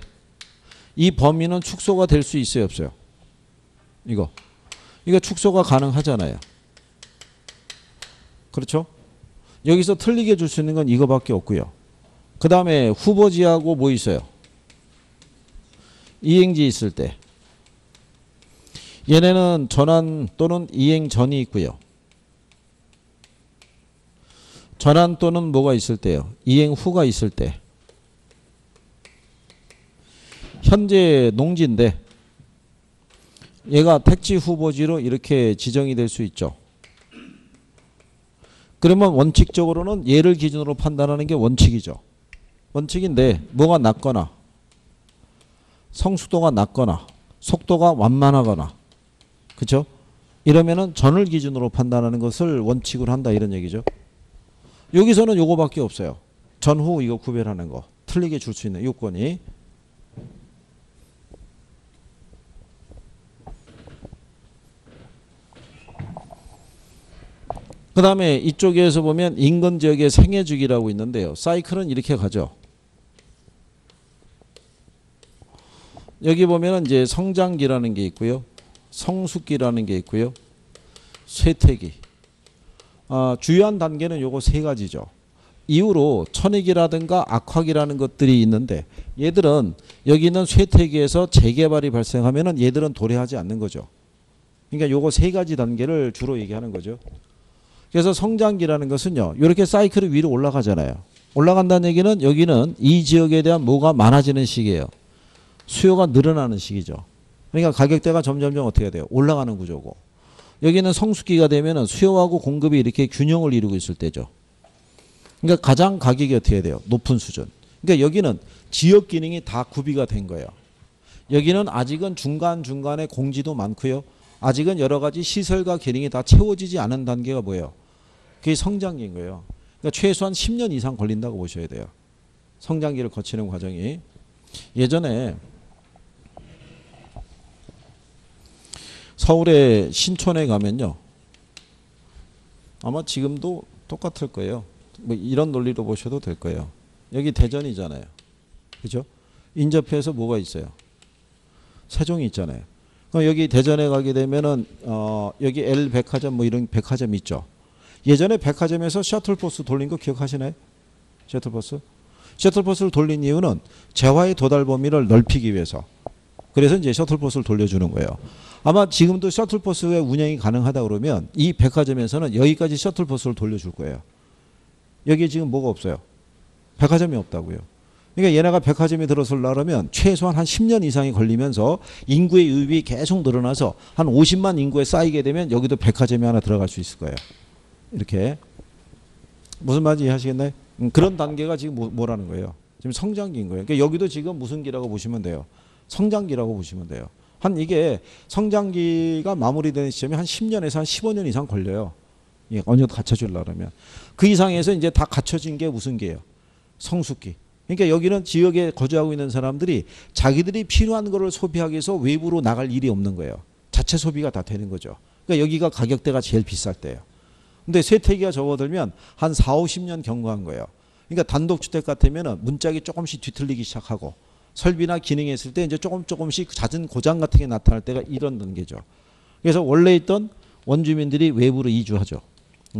이 범위는 축소가 될 수 있어요, 없어요? 이거 축소가 가능하잖아요. 그렇죠? 여기서 틀리게 줄 수 있는 건 이거밖에 없고요. 그 다음에 후보지하고 뭐 있어요? 이행지 있을 때 얘네는 전환 또는 이행 전이 있고요. 전환 또는 뭐가 있을 때요? 이행 후가 있을 때. 현재 농지인데 얘가 택지 후보지로 이렇게 지정이 될 수 있죠. 그러면 원칙적으로는 얘를 기준으로 판단하는 게 원칙이죠. 원칙인데 뭐가 낮거나 성수도가 낮거나 속도가 완만하거나 그렇죠? 이러면은 전을 기준으로 판단하는 것을 원칙으로 한다 이런 얘기죠. 여기서는 요거밖에 없어요. 전후 이거 구별하는 거. 틀리게 줄 수 있는 요건이. 그 다음에 이쪽에서 보면 인근지역의 생애주기라고 있는데요. 사이클은 이렇게 가죠. 여기 보면은 이제 성장기라는 게 있고요. 성숙기라는 게 있고요. 쇠퇴기. 주요한 단계는 요거 세 가지죠. 이후로 천익이라든가 악화기라는 것들이 있는데 얘들은 여기 있는 쇠퇴기에서 재개발이 발생하면은 얘들은 도래하지 않는 거죠. 그러니까 요거 세 가지 단계를 주로 얘기하는 거죠. 그래서 성장기라는 것은요. 이렇게 사이클이 위로 올라가잖아요. 올라간다는 얘기는 여기는 이 지역에 대한 뭐가 많아지는 시기예요. 수요가 늘어나는 시기죠. 그러니까 가격대가 점점점 어떻게 돼요? 올라가는 구조고. 여기는 성숙기가 되면은 수요하고 공급이 이렇게 균형을 이루고 있을 때죠. 그러니까 가장 가격이 어떻게 돼요? 높은 수준. 그러니까 여기는 지역 기능이 다 구비가 된 거예요. 여기는 아직은 중간중간에 공지도 많고요. 아직은 여러 가지 시설과 기능이 다 채워지지 않은 단계가 뭐예요? 그게 성장기인 거예요. 그러니까 최소한 10년 이상 걸린다고 보셔야 돼요. 성장기를 거치는 과정이. 예전에 서울의 신촌에 가면요. 아마 지금도 똑같을 거예요. 뭐 이런 논리로 보셔도 될 거예요. 여기 대전이잖아요. 그죠? 인접해서 뭐가 있어요? 세종이 있잖아요. 그럼 여기 대전에 가게 되면은 여기 L 백화점 뭐 이런 백화점 있죠. 예전에 백화점에서 셔틀버스 돌린 거 기억하시나요? 셔틀버스? 셔틀버스를 돌린 이유는 재화의 도달 범위를 넓히기 위해서. 그래서 이제 셔틀버스를 돌려주는 거예요. 아마 지금도 셔틀버스의 운영이 가능하다 그러면 이 백화점에서는 여기까지 셔틀버스를 돌려줄 거예요. 여기에 지금 뭐가 없어요? 백화점이 없다고요. 그러니까 얘네가 백화점이 들어서려면 최소한 한 10년 이상이 걸리면서 인구의 유입이 계속 늘어나서 한 50만 인구에 쌓이게 되면 여기도 백화점이 하나 들어갈 수 있을 거예요. 이렇게. 무슨 말인지 이해하시겠나요? 그런 단계가 지금 뭐라는 거예요? 지금 성장기인 거예요. 그러니까 여기도 지금 무슨 기라고 보시면 돼요? 성장기라고 보시면 돼요. 한 이게 성장기가 마무리되는 시점이 한 10년에서 한 15년 이상 걸려요. 어느 정도 갖춰주려면. 그 이상에서 이제 다 갖춰진 게 무슨 기예요? 성숙기. 그러니까 여기는 지역에 거주하고 있는 사람들이 자기들이 필요한 거를 소비하기 위해서 외부로 나갈 일이 없는 거예요. 자체 소비가 다 되는 거죠. 그러니까 여기가 가격대가 제일 비쌀 때예요. 근데 쇠퇴기가 접어들면 한 4, 50년 경과한 거예요. 그러니까 단독주택 같으면 문짝이 조금씩 뒤틀리기 시작하고 설비나 기능이 있을 때 이제 조금씩 잦은 고장 같은 게 나타날 때가 이런 단계죠. 그래서 원래 있던 원주민들이 외부로 이주하죠.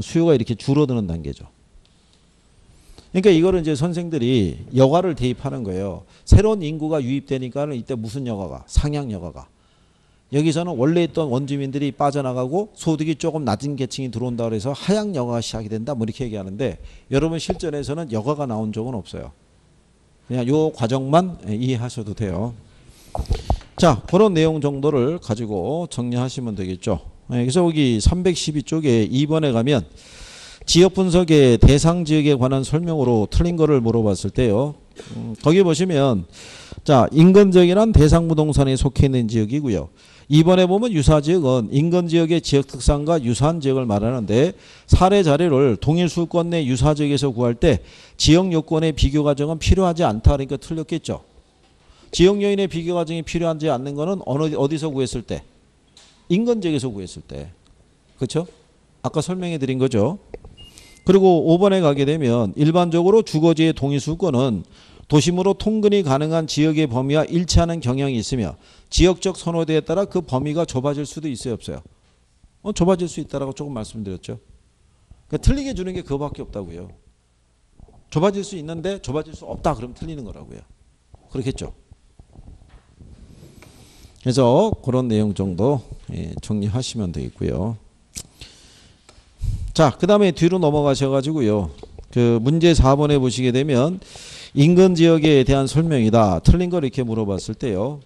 수요가 이렇게 줄어드는 단계죠. 그러니까 이거를 이제 선생들이 여가를 대입하는 거예요. 새로운 인구가 유입되니까는 이때 무슨 여가가? 상향 여가가. 여기서는 원래 있던 원주민들이 빠져나가고 소득이 조금 낮은 계층이 들어온다 그래서 하향 여가가 시작이 된다 뭐 이렇게 얘기하는데 여러분 실전에서는 여가가 나온 적은 없어요. 그냥 요 과정만 이해하셔도 돼요. 자, 그런 내용 정도를 가지고 정리하시면 되겠죠. 그래서 여기 312쪽에 2번에 가면 지역 분석의 대상 지역에 관한 설명으로 틀린 거를 물어봤을 때요. 거기 보시면 자, 인근 지역이란 대상 부동산에 속해 있는 지역이고요. 2번에 보면 유사 지역은 인근 지역의 지역 특성과 유사한 지역을 말하는데 사례 자료를 동일 수권 내 유사 지역에서 구할 때 지역 요건의 비교 과정은 필요하지 않다. 그러니까 틀렸겠죠. 지역 요인의 비교 과정이 필요하지 않는 거는 어디서 구했을 때? 인근 지역에서 구했을 때. 그렇죠? 아까 설명해 드린 거죠. 그리고 5번에 가게 되면 일반적으로 주거지의 동일 수권은 도심으로 통근이 가능한 지역의 범위와 일치하는 경향이 있으며 지역적 선호도에 따라 그 범위가 좁아질 수도 있어요, 없어요? 좁아질 수 있다라고 조금 말씀드렸죠. 그러니까 틀리게 주는 게 그거밖에 없다고요. 좁아질 수 있는데 좁아질 수 없다 그러면 틀리는 거라고요. 그렇겠죠. 그래서 그런 내용 정도 정리하시면 되겠고요. 자, 그 다음에 뒤로 넘어가셔가지고요. 그 문제 4번에 보시게 되면 인근 지역에 대한 설명이다. 틀린 걸 이렇게 물어봤을 때요.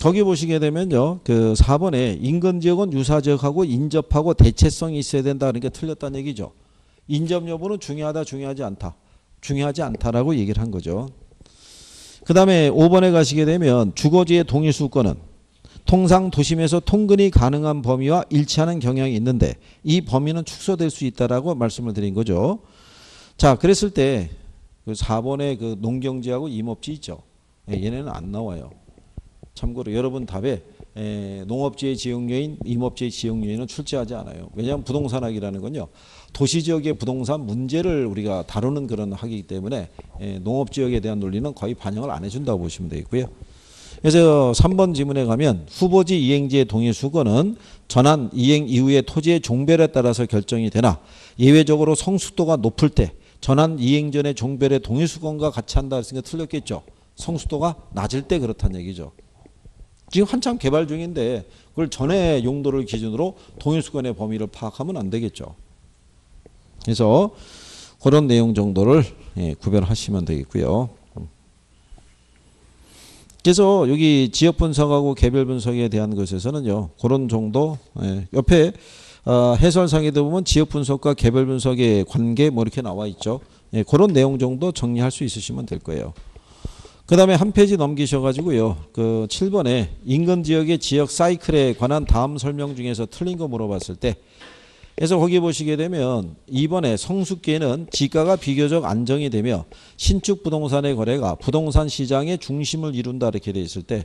거기 보시게 되면요. 그 4번에 인근 지역은 유사 지역하고 인접하고 대체성이 있어야 된다. 그러니까 틀렸다는 얘기죠. 인접 여부는 중요하다, 중요하지 않다. 중요하지 않다라고 얘기를 한 거죠. 그 다음에 5번에 가시게 되면 주거지의 동일수권은 통상 도심에서 통근이 가능한 범위와 일치하는 경향이 있는데 이 범위는 축소될 수 있다라고 말씀을 드린 거죠. 자, 그랬을 때 그 4번에 그 농경지하고 임업지 있죠. 얘네는 안 나와요. 참고로 여러분 답에 농업지의 지역요인, 임업지의 지역요인은 출제하지 않아요. 왜냐하면 부동산학이라는 건요. 도시지역의 부동산 문제를 우리가 다루는 그런 학이기 때문에 농업지역에 대한 논리는 거의 반영을 안 해준다고 보시면 되겠고요. 그래서 3번 지문에 가면 후보지 이행지의 동일수거는 전환 이행 이후의 토지의 종별에 따라서 결정이 되나 예외적으로 성숙도가 높을 때 전환 이행 전의 종별의 동일수건과 같이 한다 했으니까 틀렸겠죠. 성숙도가 낮을 때 그렇다는 얘기죠. 지금 한참 개발 중인데 그걸 전의 용도를 기준으로 동일수건의 범위를 파악하면 안 되겠죠. 그래서 그런 내용 정도를 구별하시면 되겠고요. 그래서 여기 지역 분석하고 개별 분석에 대한 것에서는요. 그런 정도 옆에 해설상에도 보면 지역 분석과 개별 분석의 관계 뭐 이렇게 나와 있죠. 그런 내용 정도 정리할 수 있으시면 될 거예요. 그 다음에 한 페이지 넘기셔가지고요. 그 7번에 인근 지역의 지역 사이클에 관한 다음 설명 중에서 틀린 거 물어봤을 때 그래서 거기 보시게 되면 2번에 성숙기에는 지가가 비교적 안정이 되며 신축 부동산의 거래가 부동산 시장의 중심을 이룬다 이렇게 돼 있을 때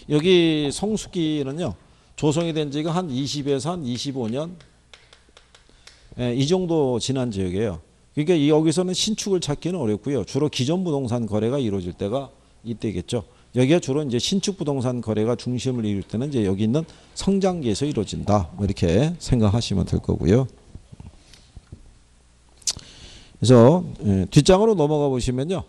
여기 성숙기는요. 조성이 된 지가 한 20에서 한 25년 이 정도 지난 지역이에요. 그러니까 여기서는 신축을 찾기는 어렵고요. 주로 기존 부동산 거래가 이루어질 때가 이때겠죠. 여기가 주로 이제 신축 부동산 거래가 중심을 이룰 때는 이제 여기 있는 성장기에서 이루어진다. 이렇게 생각하시면 될 거고요. 그래서 뒷장으로 넘어가 보시면요.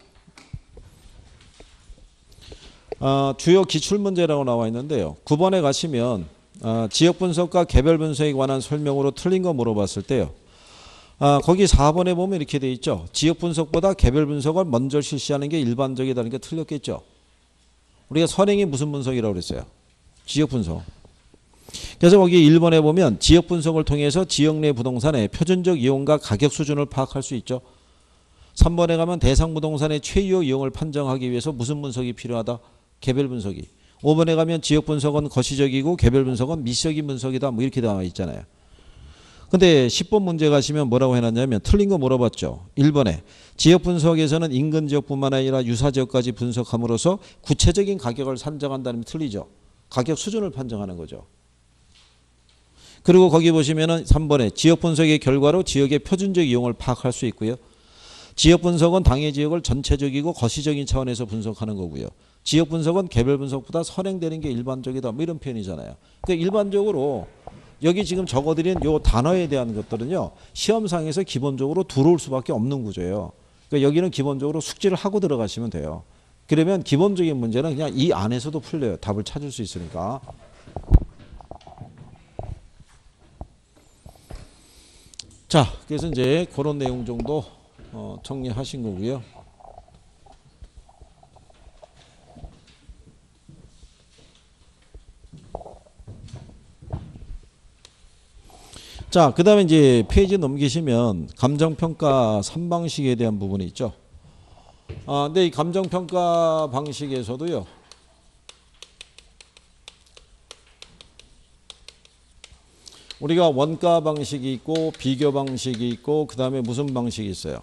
주요 기출문제라고 나와 있는데요. 9번에 가시면 지역 분석과 개별 분석에 관한 설명으로 틀린 거 물어봤을 때요. 거기 4번에 보면 이렇게 돼 있죠. 지역 분석보다 개별 분석을 먼저 실시하는 게 일반적이다는 게 틀렸겠죠. 우리가 선행이 무슨 분석이라고 그랬어요? 지역 분석. 그래서 거기 1번에 보면 지역 분석을 통해서 지역 내 부동산의 표준적 이용과 가격 수준을 파악할 수 있죠. 3번에 가면 대상 부동산의 최유 이용을 판정하기 위해서 무슨 분석이 필요하다? 개별 분석이. 5번에 가면 지역 분석은 거시적이고 개별 분석은 미적인 분석이다. 뭐 이렇게 나와 있잖아요. 근데 10번 문제 가시면 뭐라고 해놨냐면 틀린 거 물어봤죠. 1번에 지역 분석에서는 인근 지역뿐만 아니라 유사 지역까지 분석함으로써 구체적인 가격을 산정한다는 틀리죠. 가격 수준을 판정하는 거죠. 그리고 거기 보시면은 3번에 지역 분석의 결과로 지역의 표준적 이용을 파악할 수 있고요. 지역 분석은 당해 지역을 전체적이고 거시적인 차원에서 분석하는 거고요. 지역 분석은 개별 분석보다 선행되는 게 일반적이다. 뭐 이런 표현이잖아요. 그러니까 일반적으로 여기 지금 적어드린 요 단어에 대한 것들은요. 시험상에서 기본적으로 들어올 수밖에 없는 구조예요. 그러니까 여기는 기본적으로 숙지를 하고 들어가시면 돼요. 그러면 기본적인 문제는 그냥 이 안에서도 풀려요. 답을 찾을 수 있으니까. 자, 그래서 이제 그런 내용 정도 정리하신 거고요. 자, 그 다음에 이제 페이지 넘기시면 감정평가 3방식에 대한 부분이 있죠. 근데 이 감정평가 방식에서도요. 우리가 원가 방식이 있고 비교 방식이 있고 그 다음에 무슨 방식이 있어요?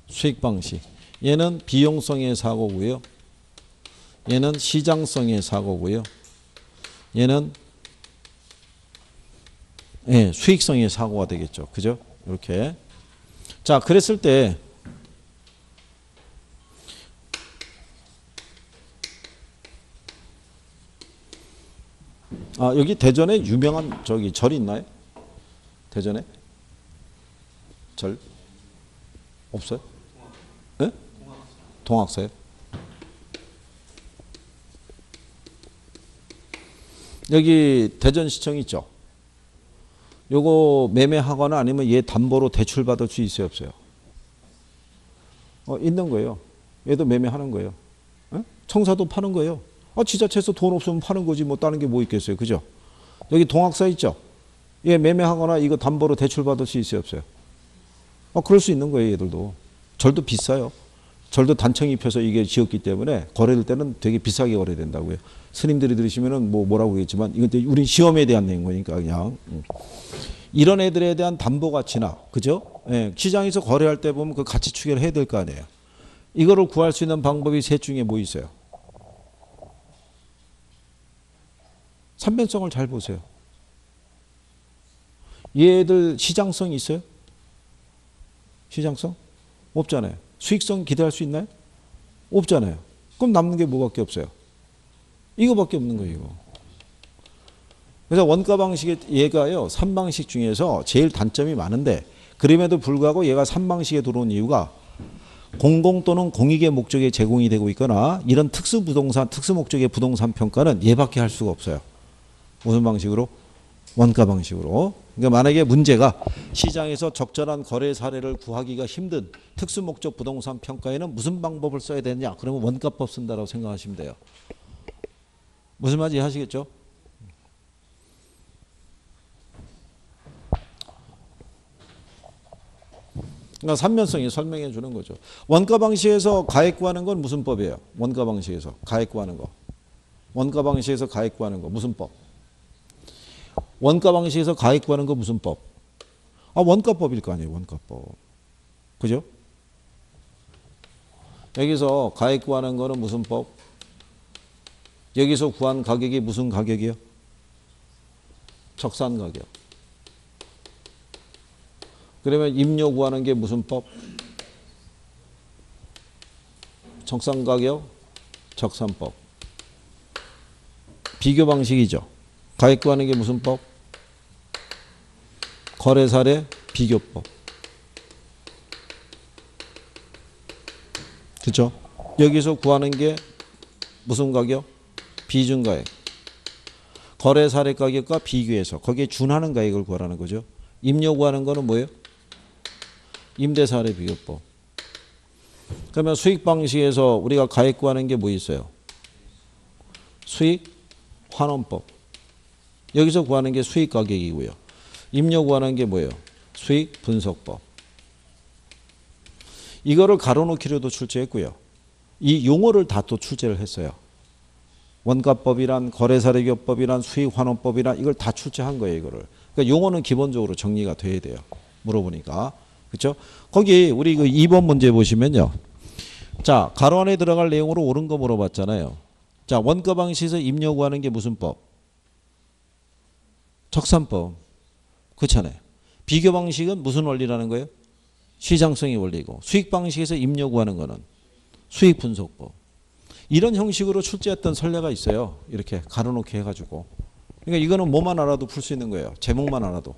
수익 방식. 얘는 비용성의 사고고요. 얘는 시장성의 사고고요. 얘는 수익성의 사고가 되겠죠. 그죠? 이렇게. 자, 그랬을 때 여기 대전에 유명한 저기 절이 있나요? 대전에? 절? 없어요? 네? 동학사요? 여기 대전시청 있죠? 요거 매매하거나 아니면 얘 담보로 대출 받을 수 있어요, 없어요? 있는 거예요. 얘도 매매하는 거예요. 청사도 파는 거예요. 지자체에서 돈 없으면 파는 거지 뭐 다른 게 뭐 있겠어요. 그죠? 여기 동학사 있죠? 예, 매매하거나 이거 담보로 대출 받을 수 있어요, 없어요? 그럴 수 있는 거예요, 얘들도. 절도 비싸요. 절도 단청 입혀서 이게 지었기 때문에 거래될 때는 되게 비싸게 거래된다고요. 스님들이 들으시면은 뭐라고 그러겠지만 이건 우리 시험에 대한 내용 거니까 그냥. 이런 애들에 대한 담보 가치나, 그죠? 예, 시장에서 거래할 때 보면 그 가치 추계를 해야 될 거 아니에요. 이거를 구할 수 있는 방법이 셋 중에 뭐 있어요? 삼변성을 잘 보세요. 얘들 시장성이 있어요? 시장성? 없잖아요. 수익성 기대할 수 있나요? 없잖아요. 그럼 남는 게 뭐밖에 없어요? 이거밖에 없는 거예요, 이거. 그래서 원가 방식의 얘가요, 3방식 중에서 제일 단점이 많은데, 그럼에도 불구하고 얘가 3방식에 들어온 이유가 공공 또는 공익의 목적에 제공이 되고 있거나 이런 특수부동산, 특수목적의 부동산 평가는 얘밖에 할 수가 없어요. 무슨 방식으로? 원가 방식으로. 그러니까 만약에 문제가 시장에서 적절한 거래 사례를 구하기가 힘든 특수목적 부동산 평가에는 무슨 방법을 써야 되느냐? 그러면 원가법 쓴다라고 생각하시면 돼요. 무슨 말인지 이해하시겠죠? 그러니까 삼면성이 설명해 주는 거죠. 원가 방식에서 가액 구하는 건 무슨 법이에요? 원가 방식에서 가액 구하는 거. 원가 방식에서 가액 구하는 거 무슨 법? 원가 방식에서 가액 구하는 거 무슨 법? 원가법일 거 아니에요, 원가법. 그죠? 여기서 가액 구하는 거는 무슨 법? 여기서 구한 가격이 무슨 가격이요? 적산 가격. 그러면 임료 구하는 게 무슨 법? 적산 가격, 적산법. 비교 방식이죠. 가액 구하는 게 무슨 법? 거래 사례, 비교법. 그렇죠? 여기서 구하는 게 무슨 가격? 비중 가액. 거래 사례 가격과 비교해서 거기에 준하는 가격을 구하라는 거죠. 임료 구하는 거는 뭐예요? 임대 사례 비교법. 그러면 수익 방식에서 우리가 가액 구하는 게 뭐 있어요? 수익 환원법. 여기서 구하는 게 수익 가격이고요. 임료 구하는 게 뭐예요? 수익 분석법. 이거를 가로놓기로도 출제했고요. 이 용어를 다 또 출제를 했어요. 원가법이란 거래사례비교법이란 수익환원법이란 이걸 다 출제한 거예요. 이거를. 그러니까 용어는 기본적으로 정리가 돼야 돼요. 물어보니까. 그렇죠? 거기 우리 그 2번 문제 보시면요. 자, 가로 안에 들어갈 내용으로 옳은 거 물어봤잖아요. 자, 원가 방식에서 임료 구하는 게 무슨 법? 적산법. 그렇잖아요. 비교 방식은 무슨 원리라는 거예요? 시장성의 원리고. 수익 방식에서 임료 구하는 거는 수익 분석법. 이런 형식으로 출제했던 선례가 있어요. 이렇게 가로놓기 해가지고. 그러니까 이거는 뭐만 알아도 풀 수 있는 거예요. 제목만 알아도.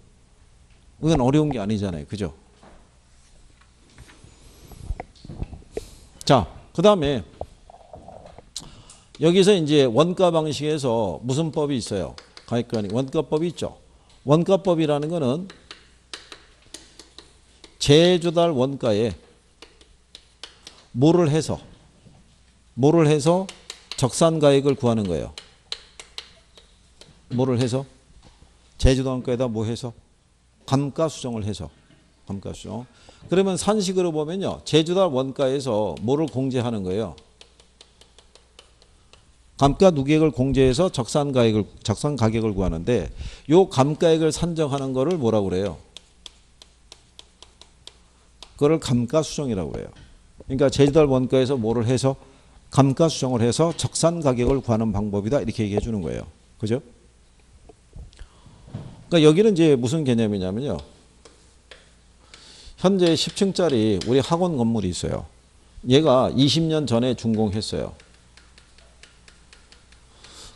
이건 어려운 게 아니잖아요. 그죠? 자, 그 다음에 여기서 이제 원가 방식에서 무슨 법이 있어요? 가액관이 원가법이 있죠. 원가법이라는 거는 제조달 원가에 뭐를 해서 적산 가액을 구하는 거예요. 뭐를 해서? 제조달 원가에다 뭐 해서? 감가 수정을 해서. 감가 수정. 그러면 산식으로 보면요. 제조달 원가에서 뭐를 공제하는 거예요? 감가 누계액을 공제해서 적산 가격을 구하는데 요 감가액을 산정하는 거를 뭐라고 그래요? 그거를 감가 수정이라고 해요. 그러니까 제조달 원가에서 뭐를 해서 감가 수정을 해서 적산 가격을 구하는 방법이다. 이렇게 얘기해 주는 거예요. 그죠? 그러니까 여기는 이제 무슨 개념이냐면요. 현재 10층짜리 우리 학원 건물이 있어요. 얘가 20년 전에 준공했어요.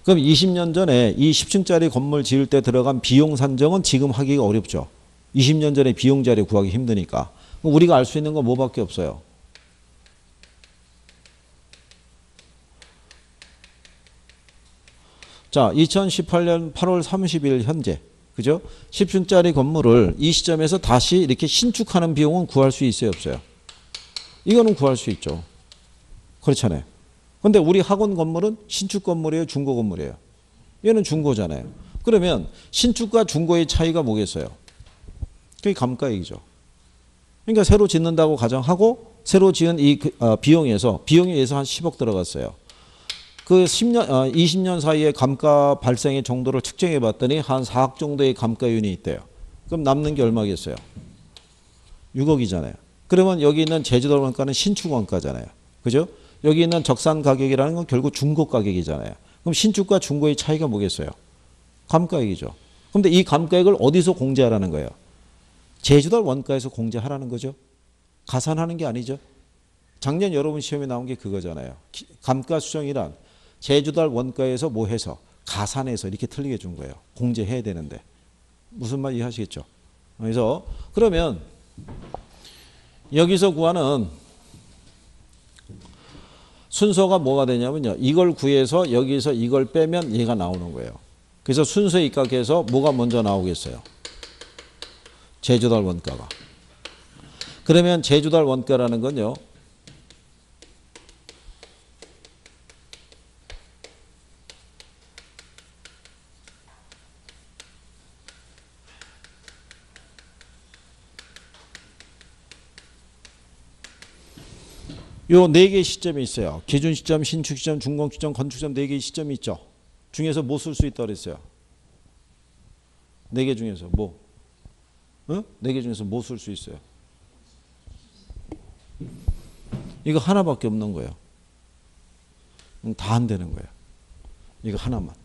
그럼 20년 전에 이 10층짜리 건물 지을 때 들어간 비용 산정은 지금 하기가 어렵죠. 20년 전에 비용 자료 구하기 힘드니까. 우리가 알 수 있는 건 뭐밖에 없어요. 자, 2018년 8월 30일 현재. 그죠? 10층짜리 건물을 이 시점에서 다시 이렇게 신축하는 비용은 구할 수 있어요, 없어요? 이거는 구할 수 있죠. 그렇잖아요. 근데 우리 학원 건물은 신축 건물이에요, 중고 건물이에요? 얘는 중고잖아요. 그러면 신축과 중고의 차이가 뭐겠어요? 그게 감가액이죠. 그러니까 새로 짓는다고 가정하고 새로 지은 이 비용에 의해서 한 10억 들어갔어요. 그 20년 사이에 감가 발생의 정도를 측정해 봤더니 한 4억 정도의 감가윤이 있대요. 그럼 남는 게 얼마겠어요? 6억이잖아요. 그러면 여기 있는 제주도 원가는 신축 원가잖아요. 그죠? 여기 있는 적산 가격이라는 건 결국 중고 가격이잖아요. 그럼 신축과 중고의 차이가 뭐겠어요? 감가액이죠. 그런데 이 감가액을 어디서 공제하라는 거예요? 제주도 원가에서 공제하라는 거죠. 가산하는 게 아니죠. 작년 여러분 시험에 나온 게 그거잖아요. 감가 수정이란 제주도 원가에서 뭐 해서 가산해서 이렇게 틀리게 준 거예요. 공제해야 되는데. 무슨 말 이해하시겠죠? 그래서 그러면 여기서 구하는 순서가 뭐가 되냐면요. 이걸 구해서 여기서 이걸 빼면 얘가 나오는 거예요. 그래서 순서에 입각해서 뭐가 먼저 나오겠어요? 제주도 원가가. 그러면 제주도 원가라는 건요. 요 네 개의 시점이 있어요. 기준 시점, 신축 시점, 준공 시점, 건축 시점 네 개의 시점이 있죠. 중에서 뭐 쓸 수 있다고 그랬어요? 네 개 중에서 뭐? 네 개 중에서 뭐 쓸 수 있어요? 이거 하나밖에 없는 거예요. 다 안 되는 거예요. 이거 하나만.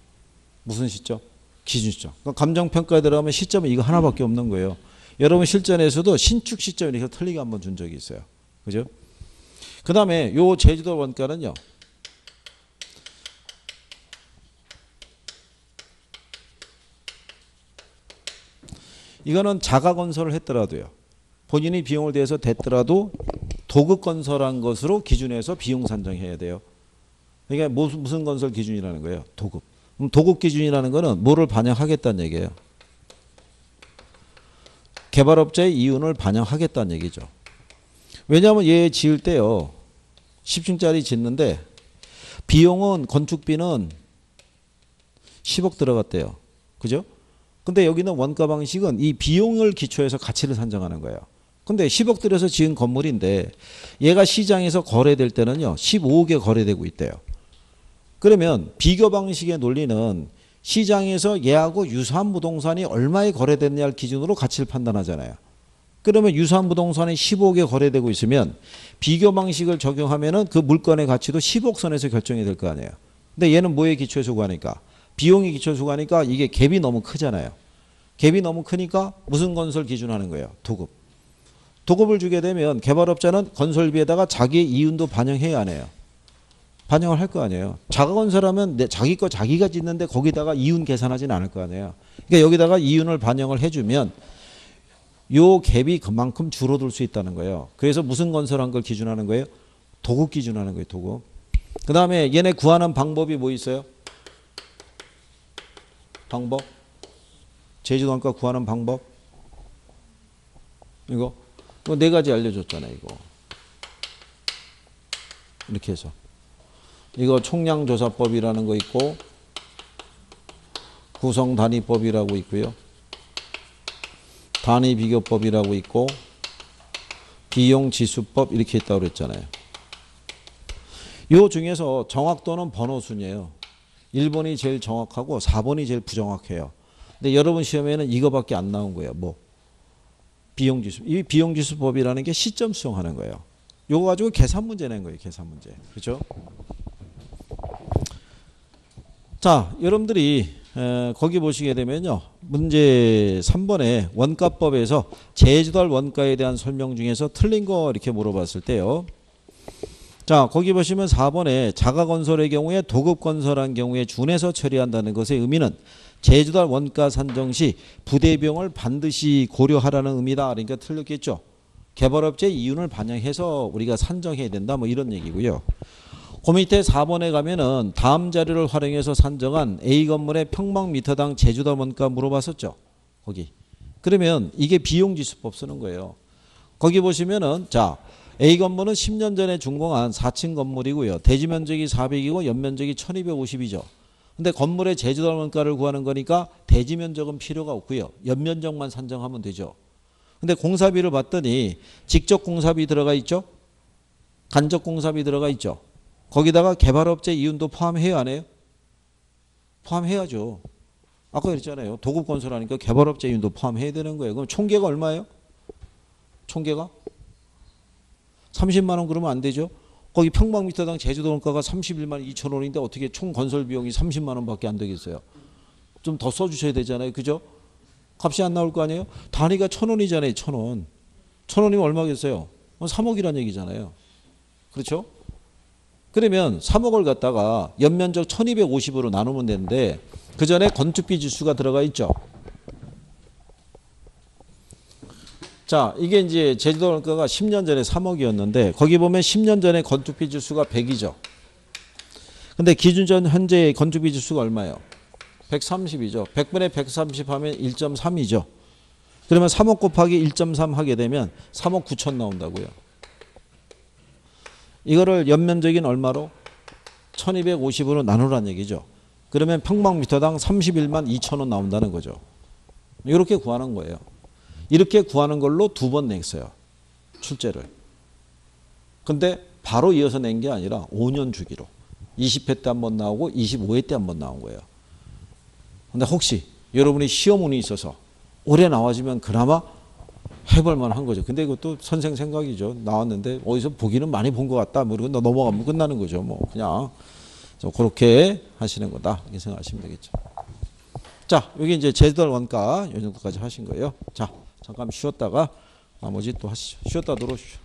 무슨 시점? 기준 시점. 그러니까 감정평가에 들어가면 시점은 이거 하나밖에 없는 거예요. 여러분 실전에서도 신축 시점 이렇게 틀리게 한번 준 적이 있어요. 그죠? 그 다음에 요 제주도 원가는요. 이거는 자가 건설을 했더라도요. 본인이 비용을 대서 됐더라도 도급 건설한 것으로 기준해서 비용 산정해야 돼요. 그러니까 무슨 건설 기준이라는 거예요? 도급. 그럼 도급 기준이라는 거는 뭐를 반영하겠다는 얘기예요? 개발업자의 이윤을 반영하겠다는 얘기죠. 왜냐하면 얘 지을 때요. 10층짜리 짓는데 비용은 건축비는 10억 들어갔대요. 그죠? 근데 여기는 원가 방식은 이 비용을 기초해서 가치를 산정하는 거예요. 근데 10억 들여서 지은 건물인데 얘가 시장에서 거래될 때는요. 15억에 거래되고 있대요. 그러면 비교 방식의 논리는 시장에서 얘하고 유사한 부동산이 얼마에 거래됐냐를 기준으로 가치를 판단하잖아요. 그러면 유사한 부동산이 15억에 거래되고 있으면 비교 방식을 적용하면은 그 물건의 가치도 10억 선에서 결정이 될 거 아니에요. 근데 얘는 뭐에 기초해서 구하니까? 비용에 기초해서 구하니까 이게 갭이 너무 크잖아요. 갭이 너무 크니까 무슨 건설 기준 하는 거예요? 도급. 도급을 주게 되면 개발업자는 건설비에다가 자기의 이윤도 반영해야 안 해요. 반영을 할 거 아니에요. 자가 건설하면 자기 거 자기가 짓는데 거기다가 이윤 계산하지는 않을 거 아니에요. 그러니까 여기다가 이윤을 반영을 해주면 요 갭이 그만큼 줄어들 수 있다는 거예요. 그래서 무슨 건설한 걸 기준하는 거예요? 도급 기준하는 거예요. 도급. 그 다음에 얘네 구하는 방법이 뭐 있어요? 방법? 제주도 원가 구하는 방법? 이거 네 가지 알려줬잖아요. 이거 이렇게 해서 이거 총량조사법이라는 거 있고 구성단위법이라고 있고요. 단위비교법이라고 있고 비용지수법 이렇게 있다고 그랬잖아요. 이 중에서 정확도는 번호순이에요. 1번이 제일 정확하고 4번이 제일 부정확해요. 근데 여러분 시험에는 이거밖에 안 나온 거예요. 뭐? 비용지수. 이 비용지수법이라는 게 시점 수정하는 거예요. 요거 가지고 계산 문제 낸 거예요. 계산 문제. 그렇죠? 자, 여러분들이 거기 보시게 되면요. 문제 3번에 원가법에서 제주도 원가에 대한 설명 중에서 틀린 거 이렇게 물어봤을 때요. 자, 거기 보시면 4번에 자가건설의 경우에 도급건설한 경우에 준해서 처리한다는 것의 의미는 제주도 원가 산정 시 부대비용을 반드시 고려하라는 의미다. 그러니까 틀렸겠죠. 개발업체의 이윤을 반영해서 우리가 산정해야 된다. 뭐 이런 얘기고요. 그 밑에 4번에 가면은 다음 자료를 활용해서 산정한 A 건물의 평방미터당 제주도 원가 물어봤었죠. 거기. 그러면 이게 비용지수법 쓰는 거예요. 거기 보시면은 자, A 건물은 10년 전에 준공한 4층 건물이고요. 대지 면적이 400이고 연면적이 1250이죠. 근데 건물의 제조달 원가를 구하는 거니까 대지 면적은 필요가 없고요. 연면적만 산정하면 되죠. 근데 공사비를 봤더니 직접 공사비 들어가 있죠. 간접 공사비 들어가 있죠. 거기다가 개발업체 이윤도 포함해요, 안 해요? 포함해야죠. 아까 그랬잖아요. 도급건설하니까 개발업체 이윤도 포함해야 되는 거예요. 그럼 총계가 얼마예요? 총계가? 30만 원 그러면 안 되죠. 거기 평방미터당 제주도 원가가 31만 2천 원인데 어떻게 총 건설 비용이 30만 원밖에 안 되겠어요. 좀 더 써주셔야 되잖아요. 그죠? 값이 안 나올 거 아니에요? 단위가 1,000원이잖아요. 1,000원. 1,000원이면 얼마겠어요? 3억이란 얘기잖아요. 그렇죠? 그러면 3억을 갖다가 연면적 1250으로 나누면 되는데 그 전에 건축비 지수가 들어가 있죠. 자, 이게 이제 제주도 원가가 10년 전에 3억이었는데 거기 보면 10년 전에 건축비 지수가 100이죠. 근데 기준전 현재 건축비 지수가 얼마예요? 130이죠. 100분의 130 하면 1.3이죠. 그러면 3억 곱하기 1.3 하게 되면 3억 9천 나온다고요. 이거를 연면적인 얼마로? 1250으로 나누라는 얘기죠. 그러면 평방미터당 31만 2천 원 나온다는 거죠. 이렇게 구하는 거예요. 이렇게 구하는 걸로 2번 냈어요. 출제를. 근데 바로 이어서 낸 게 아니라 5년 주기로. 20회 때 한 번 나오고 25회 때 한 번 나온 거예요. 근데 혹시 여러분이 시험운이 있어서 올해 나와주면 그나마 해볼 만한 거죠. 근데 이것도 선생 생각이죠. 나왔는데 어디서 보기는 많이 본 것 같다. 모르고 넘어가면 끝나는 거죠. 뭐 그냥 그렇게 하시는 거다. 이렇게 생각하시면 되겠죠. 자, 여기 이제 제주도 원가 이 정도까지 하신 거예요. 자, 잠깐 쉬었다가 나머지 또 하시죠. 쉬었다 들어오십시오.